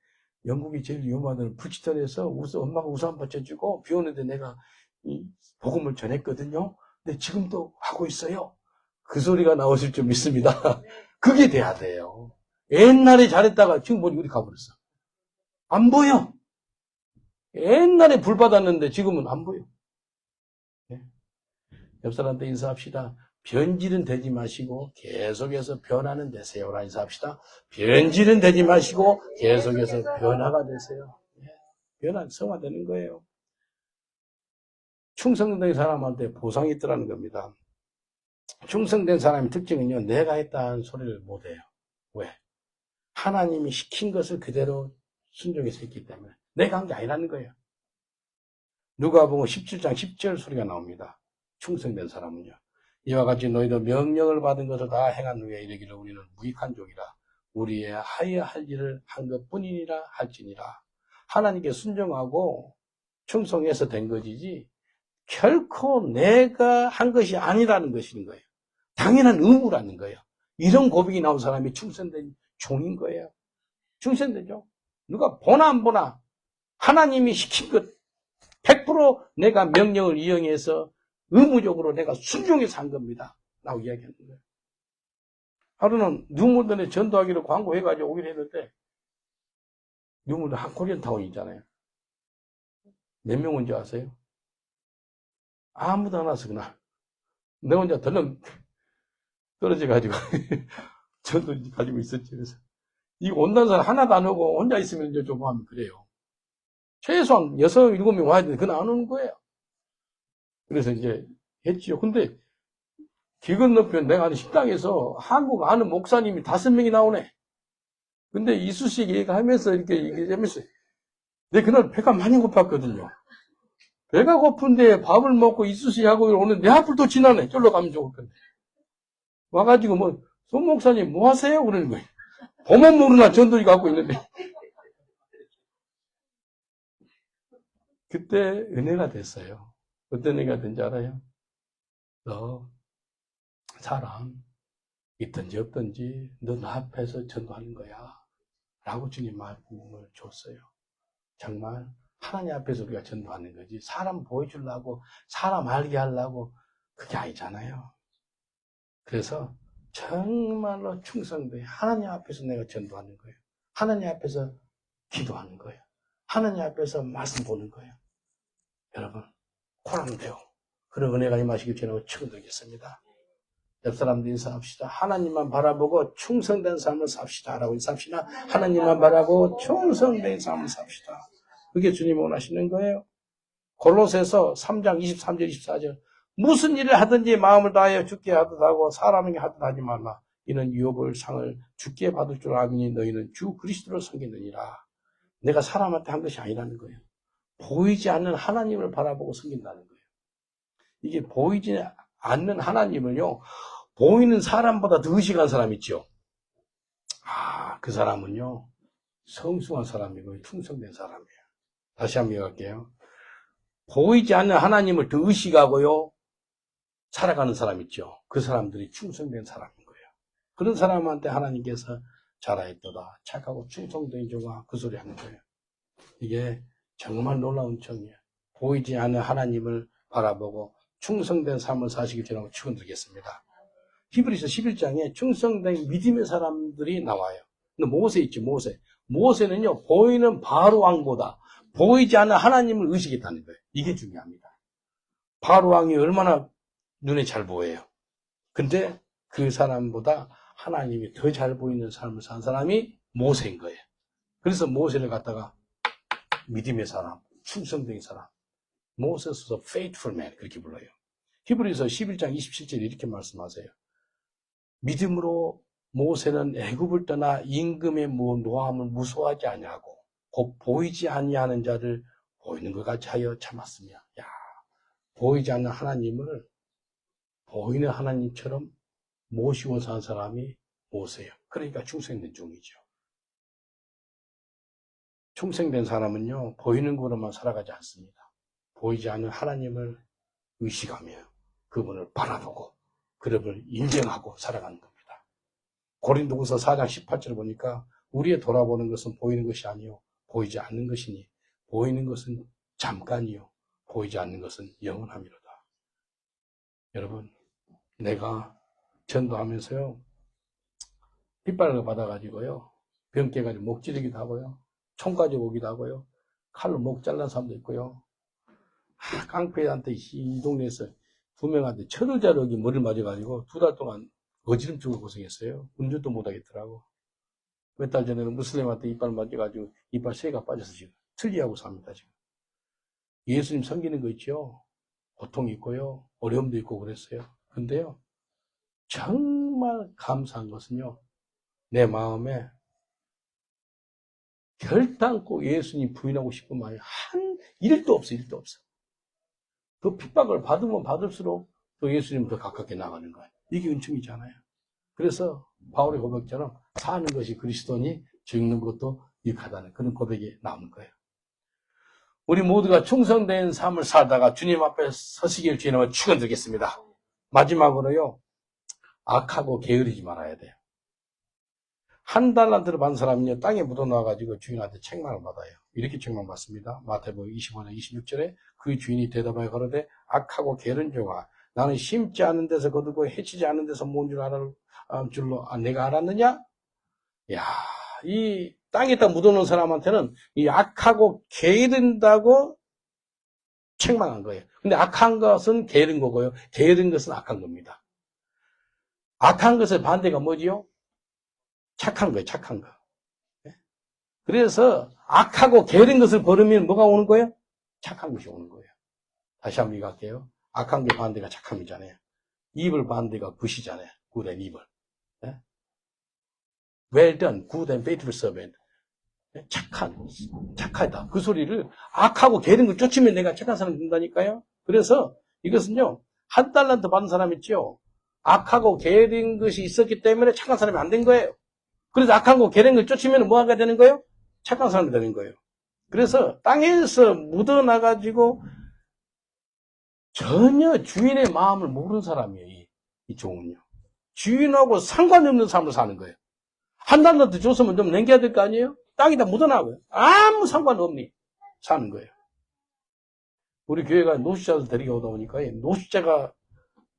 영국이 제일 위험하다는 불치턴에서 엄마가 우산 받쳐주고 비 오는데 내가 이 복음을 전했거든요. 근데 지금도 하고 있어요. 그 소리가 나오실 줄 믿습니다. 그게 돼야 돼요. 옛날에 잘했다가 지금 보니 어디 가버렸어. 안 보여. 옛날에 불 받았는데 지금은 안 보여. 네. 옆 사람한테 인사합시다. 변질은 되지 마시고 계속해서 변화는 되세요라 인사합시다. 변질은 되지 마시고 계속해서 변화가 되세요. 네. 변화, 성화되는 거예요. 충성된 사람한테 보상이 있더라는 겁니다. 충성된 사람의 특징은요, 내가 했다는 소리를 못해요. 왜? 하나님이 시킨 것을 그대로 순종해서 했기 때문에. 내가 한 게 아니라는 거예요. 누가복음 17장 10절 소리가 나옵니다. 충성된 사람은요. 이와 같이 너희도 명령을 받은 것을 다 행한 후에 이르기를 우리는 무익한 종이라. 우리의 하여야 할 일을 한 것뿐이니라 할지니라. 하나님께 순종하고 충성해서 된 것이지 결코 내가 한 것이 아니라는 것인 거예요. 당연한 의무라는 거예요. 이런 고백이 나온 사람이 충성된 종인 거예요. 충성되죠. 누가 보나 안 보나 하나님이 시킨 것 100% 내가 명령을 이행해서 의무적으로 내가 순종해서 한 겁니다. 라고 이야기하는 거예요. 하루는 뉴물던에 전도하기로 광고해가지고 오기로 했는데 뉴물던 한 코리안 타운이잖아요. 몇 명 온지 아세요? 아무도 안 왔어 그날. 내 혼자 덜렁 떨어져가지고 전도 가지고 있었지. 그래서 이 온다는 사람 하나도 안 오고 혼자 있으면 이제 좀 하면 그래요. 최소한 6, 7명 와야 되는데 그건 안 오는 거예요. 그래서 이제 했지요. 근데 길 건너편 내가 아는 식당에서 한국 아는 목사님이 5명이 나오네. 근데 이수식 얘기하면서 이렇게 얘기하면서 내가 그날 배가 많이 고팠거든요. 배가 고픈데 밥을 먹고 이수식하고 오늘 내 앞을 또 지나네. 쫄러 가면 좋을 건데. 와가지고 손 목사님 뭐 하세요? 그러는 거예요. 보면 모르나 전도지 갖고 있는데. 그때 은혜가 됐어요. 어떤 은혜가 된지 알아요? 너 사람 있든지 없든지 너 나 앞에서 전도하는 거야. 라고 주님 말씀을 줬어요. 정말 하나님 앞에서 우리가 전도하는 거지 사람 보여주려고 사람 알게 하려고 그게 아니잖아요. 그래서 정말로 충성돼 하나님 앞에서 내가 전도하는 거예요. 하나님 앞에서 기도하는 거예요. 하나님 앞에서 말씀 보는 거예요. 여러분 코랑되어 그런 은혜가 임하시길 전하고 축원드리겠습니다. 옆 사람들 인사합시다. 하나님만 바라보고 충성된 삶을 삽시다. 라고 인사합시다. 하나님만 바라보고 충성된 삶을 삽시다. 그게 주님이 원하시는 거예요. 골로새서 3장 23절 24절 무슨 일을 하든지 마음을 다하여 주께 하듯 하고 사람에게 하듯 하지 말라. 이는 유업을 상을 주께 받을 줄 아미니 너희는 주 그리스도를 섬기느니라. 내가 사람한테 한 것이 아니라는 거예요. 보이지 않는 하나님을 바라보고 섬긴다는 거예요. 이게 보이지 않는 하나님을요. 보이는 사람보다 더 의식한 사람 있죠. 그 사람은요. 성숙한 사람이고 충성된 사람이에요. 다시 한번 이야기할게요. 보이지 않는 하나님을 더 의식하고요. 살아가는 사람 있죠. 그 사람들이 충성된 사람인 거예요. 그런 사람한테 하나님께서 잘하였도다. 착하고 충성된 종아 그 소리 하는 거예요. 이게 정말 놀라운 청이에요. 보이지 않는 하나님을 바라보고 충성된 삶을 사시길 전하고 축원드리겠습니다. 히브리서 11장에 충성된 믿음의 사람들이 나와요. 근데 모세 있죠, 모세. 모세는요, 보이는 바로 왕보다 보이지 않는 하나님을 의식했다는 거예요. 이게 중요합니다. 바로 왕이 얼마나 눈에 잘 보여요. 근데 그 사람보다 하나님이 더 잘 보이는 삶을 산 사람이 모세인 거예요. 그래서 모세를 갖다가 믿음의 사람, 충성된 사람, Moses was a faithful man 그렇게 불러요. 히브리서 11장 27절에 이렇게 말씀하세요. 믿음으로 모세는 애굽을 떠나 임금의 노함을 무서워하지 아니하고 곧 보이지 아니하는 자를 보이는 것 같이 하여 참았으며. 야, 보이지 않는 하나님을 보이는 하나님처럼 모시고 산 사람이 모세요. 그러니까 충성된 종이죠. 충성된 사람은요, 보이는 것으로만 살아가지 않습니다. 보이지 않는 하나님을 의식하며 그분을 바라보고 그분을 인정하고 살아가는 겁니다. 고린도후서 4장 18절 보니까 우리의 돌아보는 것은 보이는 것이 아니요 보이지 않는 것이니 보이는 것은 잠깐이요 보이지 않는 것은 영원함이로다. 여러분, 내가 전도하면서요, 빗발을 받아가지고요, 병 깨가지고 목 찌르기도 하고요, 총 가지고 오기도 하고요, 칼로 목 잘란 사람도 있고요, 깡패한테 이 동네에서 두 명한테 철을 자르기 머리를 맞아가지고 2달 동안 어지럼증을 고생했어요. 운전도 못하겠더라고. 몇 달 전에는 무슬림한테 이빨 맞아가지고 이빨 3개가 빠져서 지금 틀리하고 삽니다. 지금 예수님 섬기는 거 있죠. 고통이 있고요, 어려움도 있고 그랬어요. 근데요, 정말 감사한 것은요, 내 마음에 결단코 예수님 부인하고 싶은 마음이 한 1도 없어. 1도 없어. 그 핍박을 받으면 받을수록 또 예수님 더 가깝게 나가는 거예요. 이게 은총이잖아요. 그래서 바울의 고백처럼 사는 것이 그리스도니 죽는 것도 유익하다는 그런 고백이 나오는 거예요. 우리 모두가 충성된 삶을 살다가 주님 앞에 서시길 주님을 축원드리겠습니다. 마지막으로요, 악하고 게으르지 말아야 돼요. 1달란트를 받은 사람은요, 땅에 묻어놔가지고 주인한테 책망을 받아요. 이렇게 책망받습니다. 마태복음 25장 26절에 그 주인이 대답하여 가로되 악하고 게으른 종아, 나는 심지 않은 데서 거두고 해치지 않은 데서 모은 줄로 내가 알았느냐? 야, 이 땅에다 묻어놓은 사람한테는 이 악하고 게으른다고 책망한 거예요. 근데 악한 것은 게으른 거고요, 게으른 것은 악한 겁니다. 악한 것의 반대가 뭐지요? 착한 거예요, 착한 거. 그래서 악하고 게으른 것을 버리면 뭐가 오는 거예요? 착한 것이 오는 거예요. 다시 한번 얘기할게요. 악한 게 반대가 착함이잖아요. evil 반대가 굿이잖아요. good and evil. Well done, good and faithful servant. 착하다. 그 소리를 악하고 게으른 걸 쫓으면 내가 착한 사람이 된다니까요. 그래서 이것은요, 1달란트 받은 사람 있죠? 악하고 게으른 것이 있었기 때문에 착한 사람이 안 된 거예요. 그래서 악하고 게으른 걸 쫓으면 뭐가 되는 거예요? 착한 사람이 되는 거예요. 그래서 땅에서 묻어나가지고 전혀 주인의 마음을 모르는 사람이에요. 이 종은요. 주인하고 상관이 없는 삶을 사는 거예요. 1달란트 줬으면 좀 남겨야 될 거 아니에요? 땅에다 묻어나고요. 아무 상관없니 사는 거예요. 우리 교회가 노숙자들 데리고 오다 보니까 노숙자가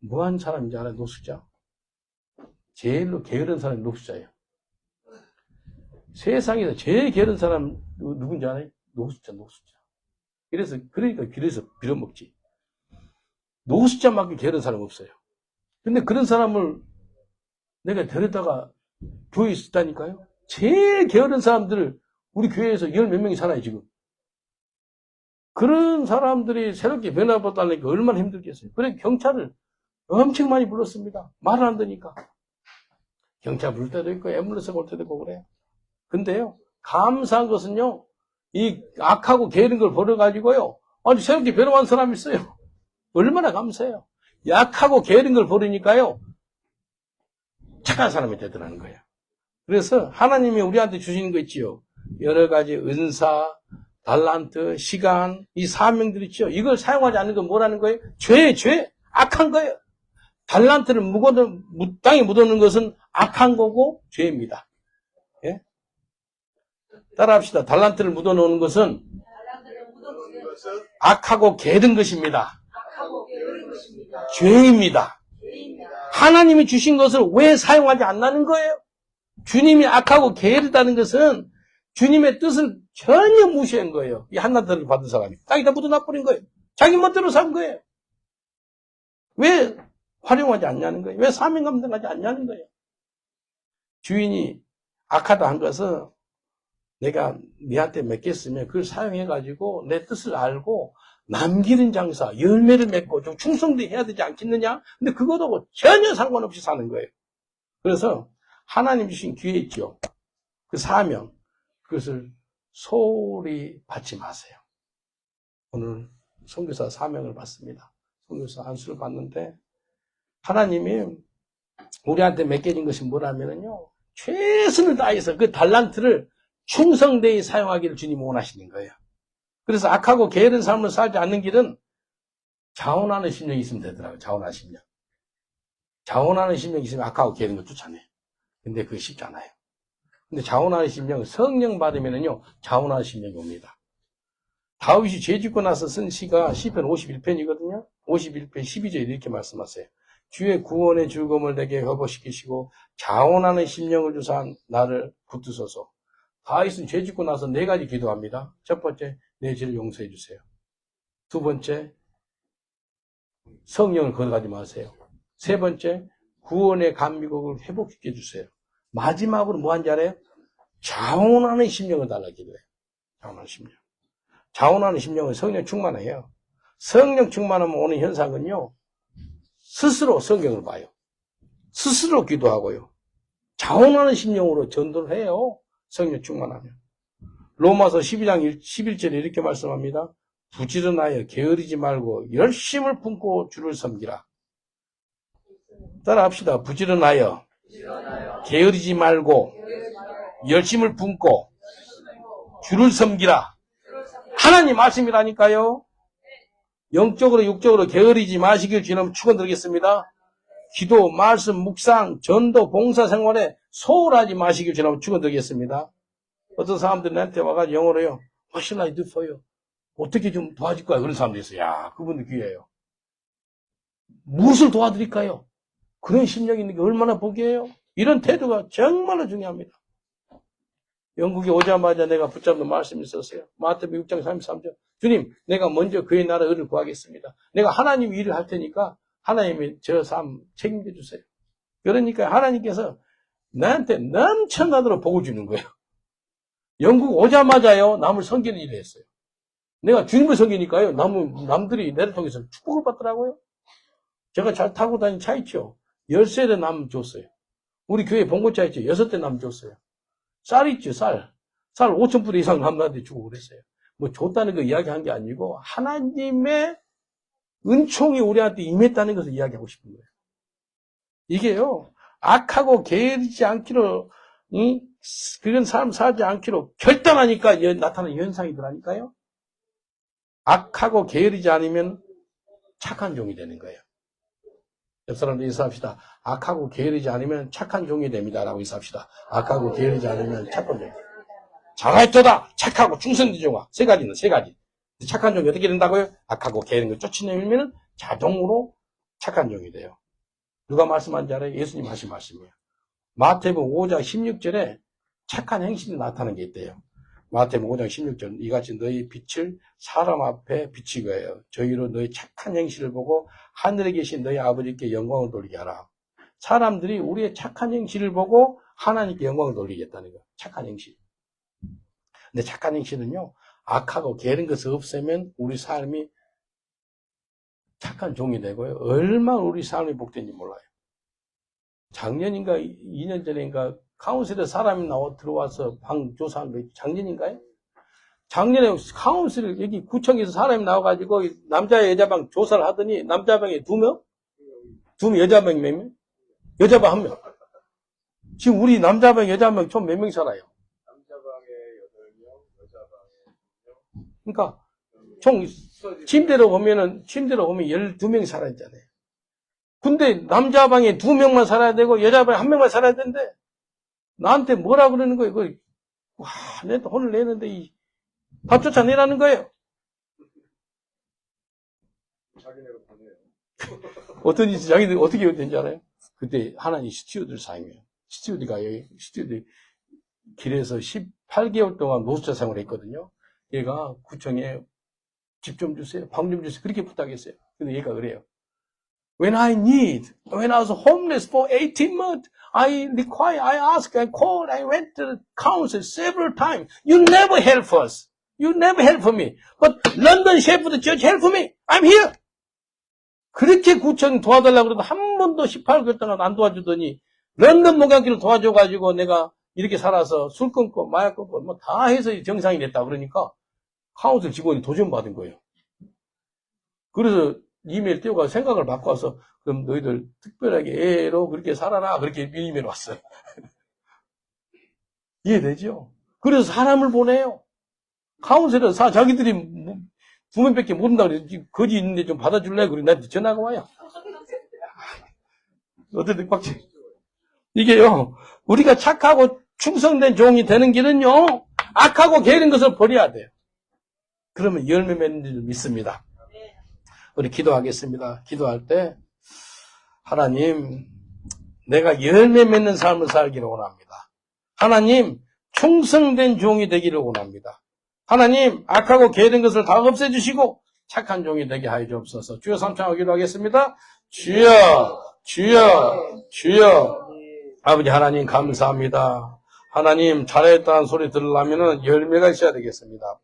뭐한 사람인지 알아요? 노숙자. 제일로 게으른 사람이 노숙자예요. 세상에서 제일 게으른 사람 누군지 알아요? 노숙자. 그러니까 길에서 빌어먹지. 노숙자만큼 게으른 사람 없어요. 근데 그런 사람을 내가 데려다가 교회에 있었다니까요. 제일 게으른 사람들을 우리 교회에서 10몇 명이 살아요, 지금. 그런 사람들이 새롭게 변화받다니까 얼마나 힘들겠어요. 그래, 경찰을 엄청 많이 불렀습니다. 말을 안 듣니까. 경찰 부를 때도 있고, 앰뷸런스가 올 때도 있고, 그래요. 근데요, 감사한 것은요, 이 악하고 게으른 걸 버려가지고요, 아니, 새롭게 변화한 사람이 있어요. 얼마나 감사해요. 약하고 게으른 걸 버리니까요, 착한 사람이 되더라는 거예요. 그래서 하나님이 우리한테 주시는 거 있지요. 여러 가지 은사, 달란트, 시간, 이 사명들 있죠. 이걸 사용하지 않는 건 뭐라는 거예요? 죄. 악한 거예요. 달란트를 땅에 묻어놓는 것은 악한 거고 죄입니다. 예? 따라합시다. 달란트를 묻어놓는 것은 악하고 게으른 것입니다. 죄입니다. 하나님이 주신 것을 왜 사용하지 않는 거예요? 주님이 악하고 게으르다는 것은 주님의 뜻을 전혀 무시한 거예요. 이 한나들을 받은 사람이 땅에다 묻어놔버린 거예요. 자기 멋대로 산 거예요. 왜 활용하지 않냐는 거예요. 왜 사명 감당하지 않냐는 거예요. 주인이 악하다 한 것은 내가 니한테 맡겼으면 그걸 사용해가지고 내 뜻을 알고 남기는 장사, 열매를 맺고 좀 충성도 해야 되지 않겠느냐? 근데 그것하고 전혀 상관없이 사는 거예요. 그래서 하나님 주신 기회 있죠. 그 사명, 그것을 소홀히 받지 마세요. 오늘 선교사 사명을 받습니다. 통해서 안수를 받는데 하나님이 우리한테 맡겨진 것이 뭐라면요. 최선을 다해서 그 달란트를 충성되이 사용하기를 주님이 원하시는 거예요. 그래서 악하고 게으른 삶을 살지 않는 길은 자원하는 심령이 있으면 되더라고요. 자원하는 심령. 자원하는 심령이 있으면 악하고 게으른 걸 쫓아내요. 근데 그게 쉽지 않아요. 근데 자원하는 심령, 성령 받으면요, 자원하는 심령이 옵니다. 다윗이 죄 짓고 나서 쓴 시가 시편 51편이거든요. 51편 12절에 이렇게 말씀하세요. 주의 구원의 즐거움을 내게 회복시키시고 자원하는 심령을 주사 나를 붙드소서. 다윗은 죄 짓고 나서 4가지 기도합니다. 첫 번째, 내 죄를 용서해 주세요. 두 번째, 성령을 거둬가지 마세요. 세 번째, 구원의 감미국을 회복시켜 주세요. 마지막으로 뭐 한지 알아요? 자원하는 심령을 달라 기도해요. 자원하는 심령. 자원하는 심령은 성령 충만해요. 성령 충만하면 오는 현상은요, 스스로 성경을 봐요. 스스로 기도하고요. 자원하는 심령으로 전도를 해요. 성령 충만하면. 로마서 12장 11절에 이렇게 말씀합니다. 부지런하여 게으르지 말고 열심을 품고 주를 섬기라. 따라합시다. 부지런하여 게으르지 말고 열심을 품고 주를 섬기라. 하나님 말씀이라니까요. 영적으로 육적으로 게으르지 마시길 주님 축원드리겠습니다. 기도, 말씀, 묵상, 전도, 봉사 생활에 소홀하지 마시길 주님 축원드리겠습니다. 어떤 사람들이 나한테 와가지고 영어로요. What should I do for you? 어떻게 좀 도와줄 거야? 그런 사람들이 있어요. 야, 그분들 귀해요. 무엇을 도와드릴까요? 그런 심령이 있는 게 얼마나 복이에요? 이런 태도가 정말로 중요합니다. 영국에 오자마자 내가 붙잡는 말씀이 있었어요. 마태복음 6장 33절. 주님, 내가 먼저 그의 나라 의를 구하겠습니다. 내가 하나님 일을 할 테니까 하나님이 저 삶 책임져 주세요. 그러니까 하나님께서 나한테 넘쳐나도록 복을 주는 거예요. 영국 오자마자요, 남을 섬기는 일을 했어요. 내가 주님을 섬기니까요, 남들이 나를 통해서 축복을 받더라고요. 제가 잘 타고 다니는 차 있죠? 10세대 남 줬어요. 우리 교회 봉고차 있죠? 6대 남 줬어요. 쌀 있죠, 쌀. 쌀 5,000불 이상 남한테 주고 그랬어요. 뭐 줬다는 거 이야기한 게 아니고 하나님의 은총이 우리한테 임했다는 것을 이야기하고 싶은 거예요. 이게요, 악하고 게으르지 않기로, 그런 삶 살지 않기로 결단하니까 나타나는 현상이더라니까요. 악하고 게으르지 않으면 착한 종이 되는 거예요. 옆 사람들 인사합시다. 악하고 게으르지 않으면 착한 종이 됩니다. 라고 인사합시다. 악하고 게으르지 않으면 착한 종. 잘하였도다. 착하고 충성된 종아. 세 가지는 세 가지. 착한 종이 어떻게 된다고요? 악하고 게으른 걸 쫓아내면 자동으로 착한 종이 돼요. 누가 말씀한지 알아요? 예수님 하신 말씀이에요. 마태복음 5장 16절에 착한 행실이 나타나는 게 있대요. 마태복음 5장 16절. 이같이 너희 빛을 사람 앞에 비치게 해요. 저희로 너희 착한 행실을 보고 하늘에 계신 너희 아버지께 영광을 돌리게 하라. 사람들이 우리의 착한 행실을 보고 하나님께 영광을 돌리겠다는 거예요. 착한 행실. 근데 착한 행실은요, 악하고 게으른 것을 없애면 우리 삶이 착한 종이 되고요. 얼마나 우리 삶이 복된지 몰라요. 작년인가 2년 전인가 카운슬에 사람이 들어와서 방 조사한 거 작년인가요? 작년에 카운슬 여기 구청에서 사람이 나와가지고 남자 여자방 조사를 하더니 남자방에 2명? 2명, 여자방이 몇 명? 여자방 1명. 지금 우리 남자방 여자방 총 몇 명 살아요? 남자방에 8명, 여자방에 2명. 그러니까 총 침대로 보면 12명이 살아야 있잖아요. 근데 남자방에 2명만 살아야 되고 여자방에 1명만 살아야 되는데 나한테 뭐라 그러는 거예요? 와, 내가 혼을 내는데 밥 쫓아내라는 거예요. 자기네가 보내요. 어떤 짓이 자기들 어떻게 된지 알아요? 그때 하나님 스튜어드를 사용해요. 스튜어드 길에서 18개월 동안 노숙자 생활을 했거든요. 얘가 구청에 집 좀 주세요. 방 좀 주세요. 그렇게 부탁했어요. 근데 얘가 그래요. When I was homeless for 18 months, I asked, I called, I went to the council several times. You never help us. You never help me. But London Shepherd Church help me. I'm here. 그렇게 구청 도와달라고 그래도 한 번도 18개월 동안 안 도와주더니 런던 목양기를 도와줘가지고 내가 이렇게 살아서 술 끊고 마약 끊고 뭐 다 해서 정상이 됐다 그러니까 카운슬 직원이 도전받은 거예요. 그래서 이메일 띄워가 생각을 바꿔서 그럼 너희들 특별하게 애로 그렇게 살아라. 그렇게 이메일 왔어요. 이해되죠? 그래서 사람을 보내요. 카운셀러 자기들이 두 명밖에 모른다 그래. 거지 있는데 좀 받아줄래? 그래. 나한테 전화가 와요. 어쨌든 꽉지. 이게요, 우리가 착하고 충성된 종이 되는 길은요, 악하고 게으른 것을 버려야 돼요. 그러면 열매 맺는 줄 믿습니다. 우리 기도하겠습니다. 기도할 때, 하나님, 내가 열매 맺는 삶을 살기를 원합니다. 하나님, 충성된 종이 되기를 원합니다. 하나님, 악하고 게으른 것을 다 없애주시고 착한 종이 되게 하여 주옵소서. 주여 삼창하기로 하겠습니다. 주여, 주여, 주여. 아버지 하나님 감사합니다. 하나님 잘했다는 소리 들으려면 열매가 있어야 되겠습니다.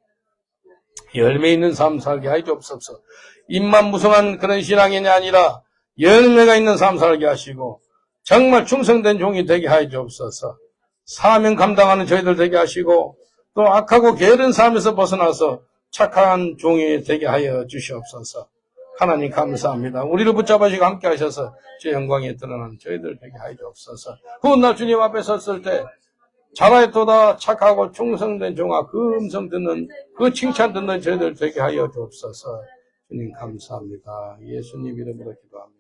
열매 있는 삶 살게 하여 주옵소서. 입만 무성한 그런 신앙이 아니라 열매가 있는 삶 살게 하시고 정말 충성된 종이 되게 하여 주옵소서. 사명 감당하는 저희들 되게 하시고 또 악하고 게으른 삶에서 벗어나서 착한 종이 되게 하여 주시옵소서. 하나님 감사합니다. 우리를 붙잡으시고 함께 하셔서 주의 영광에 드러나는 저희들 되게 하여 주옵소서. 훗날 주님 앞에 섰을 때 잘하였도다 착하고 충성된 종아 그 음성 듣는 그 칭찬 듣는 저희들 되게 하여 주옵소서. 주님 감사합니다. 예수님 이름으로 기도합니다.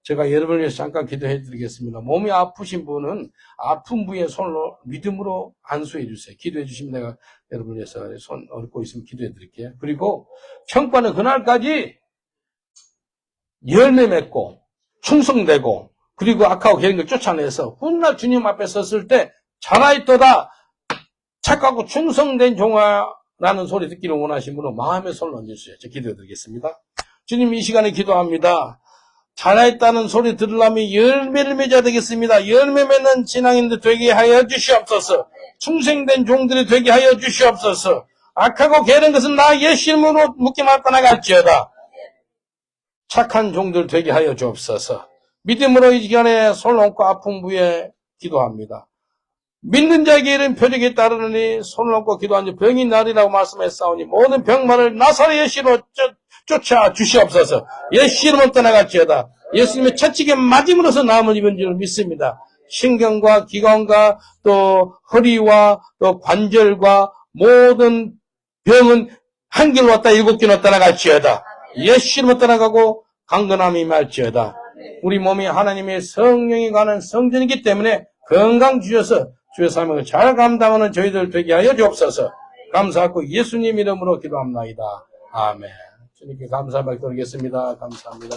제가 여러분을 위해서 잠깐 기도해 드리겠습니다. 몸이 아프신 분은 아픈 부위에 손으로 믿음으로 안수해 주세요. 기도해 주시면 내가 여러분을 위해서 손 얹고 있으면 기도해 드릴게요. 그리고 청과는 그날까지 열매 맺고 충성되고 그리고 악하고 게으른 걸 쫓아내서 훗날 주님 앞에 섰을 때 잘하였도다 착하고 충성된 종아라는 소리 듣기를 원하신 분은 마음에 손을 얹으세요. 제가 기도해 드리겠습니다. 주님 이 시간에 기도합니다. 잘했다는 소리 들으려면 열매를 맺어야 되겠습니다. 열매 맺는 신앙인들 되게 하여 주시옵소서. 충성된 종들이 되게 하여 주시옵소서. 악하고 게으른 것은 나 예수 이름으로 묶임을 떠나갈지어다. 착한 종들 되게 하여 주옵소서. 믿음으로 이 시간에 손 얹고 아픈 부위에 기도합니다. 믿는 자에게 이른 표적이 따르느니 손을 얹고 기도하니 병이 나리라고 말씀했사오니 모든 병만을 나사렛 예수로 쫓아 주시옵소서. 예수 이름으로 떠나갈지어다. 예수님의 채찍에 맞음으로써 나음을 입은 줄 믿습니다. 신경과 기관과 또 허리와 또 관절과 모든 병은 한 길로 왔다 7길로 떠나갈지어다. 예수 이름으로 떠나가고 강건함이 말지어다. 우리 몸이 하나님의 성령이 가는 성전이기 때문에 건강 주셔서 주의 사명을 잘 감당하는 저희들 되게 하여 주옵소서. 감사하고 예수님 이름으로 기도합나이다. 아멘. 주님께 감사 받도록 하겠습니다. 감사합니다.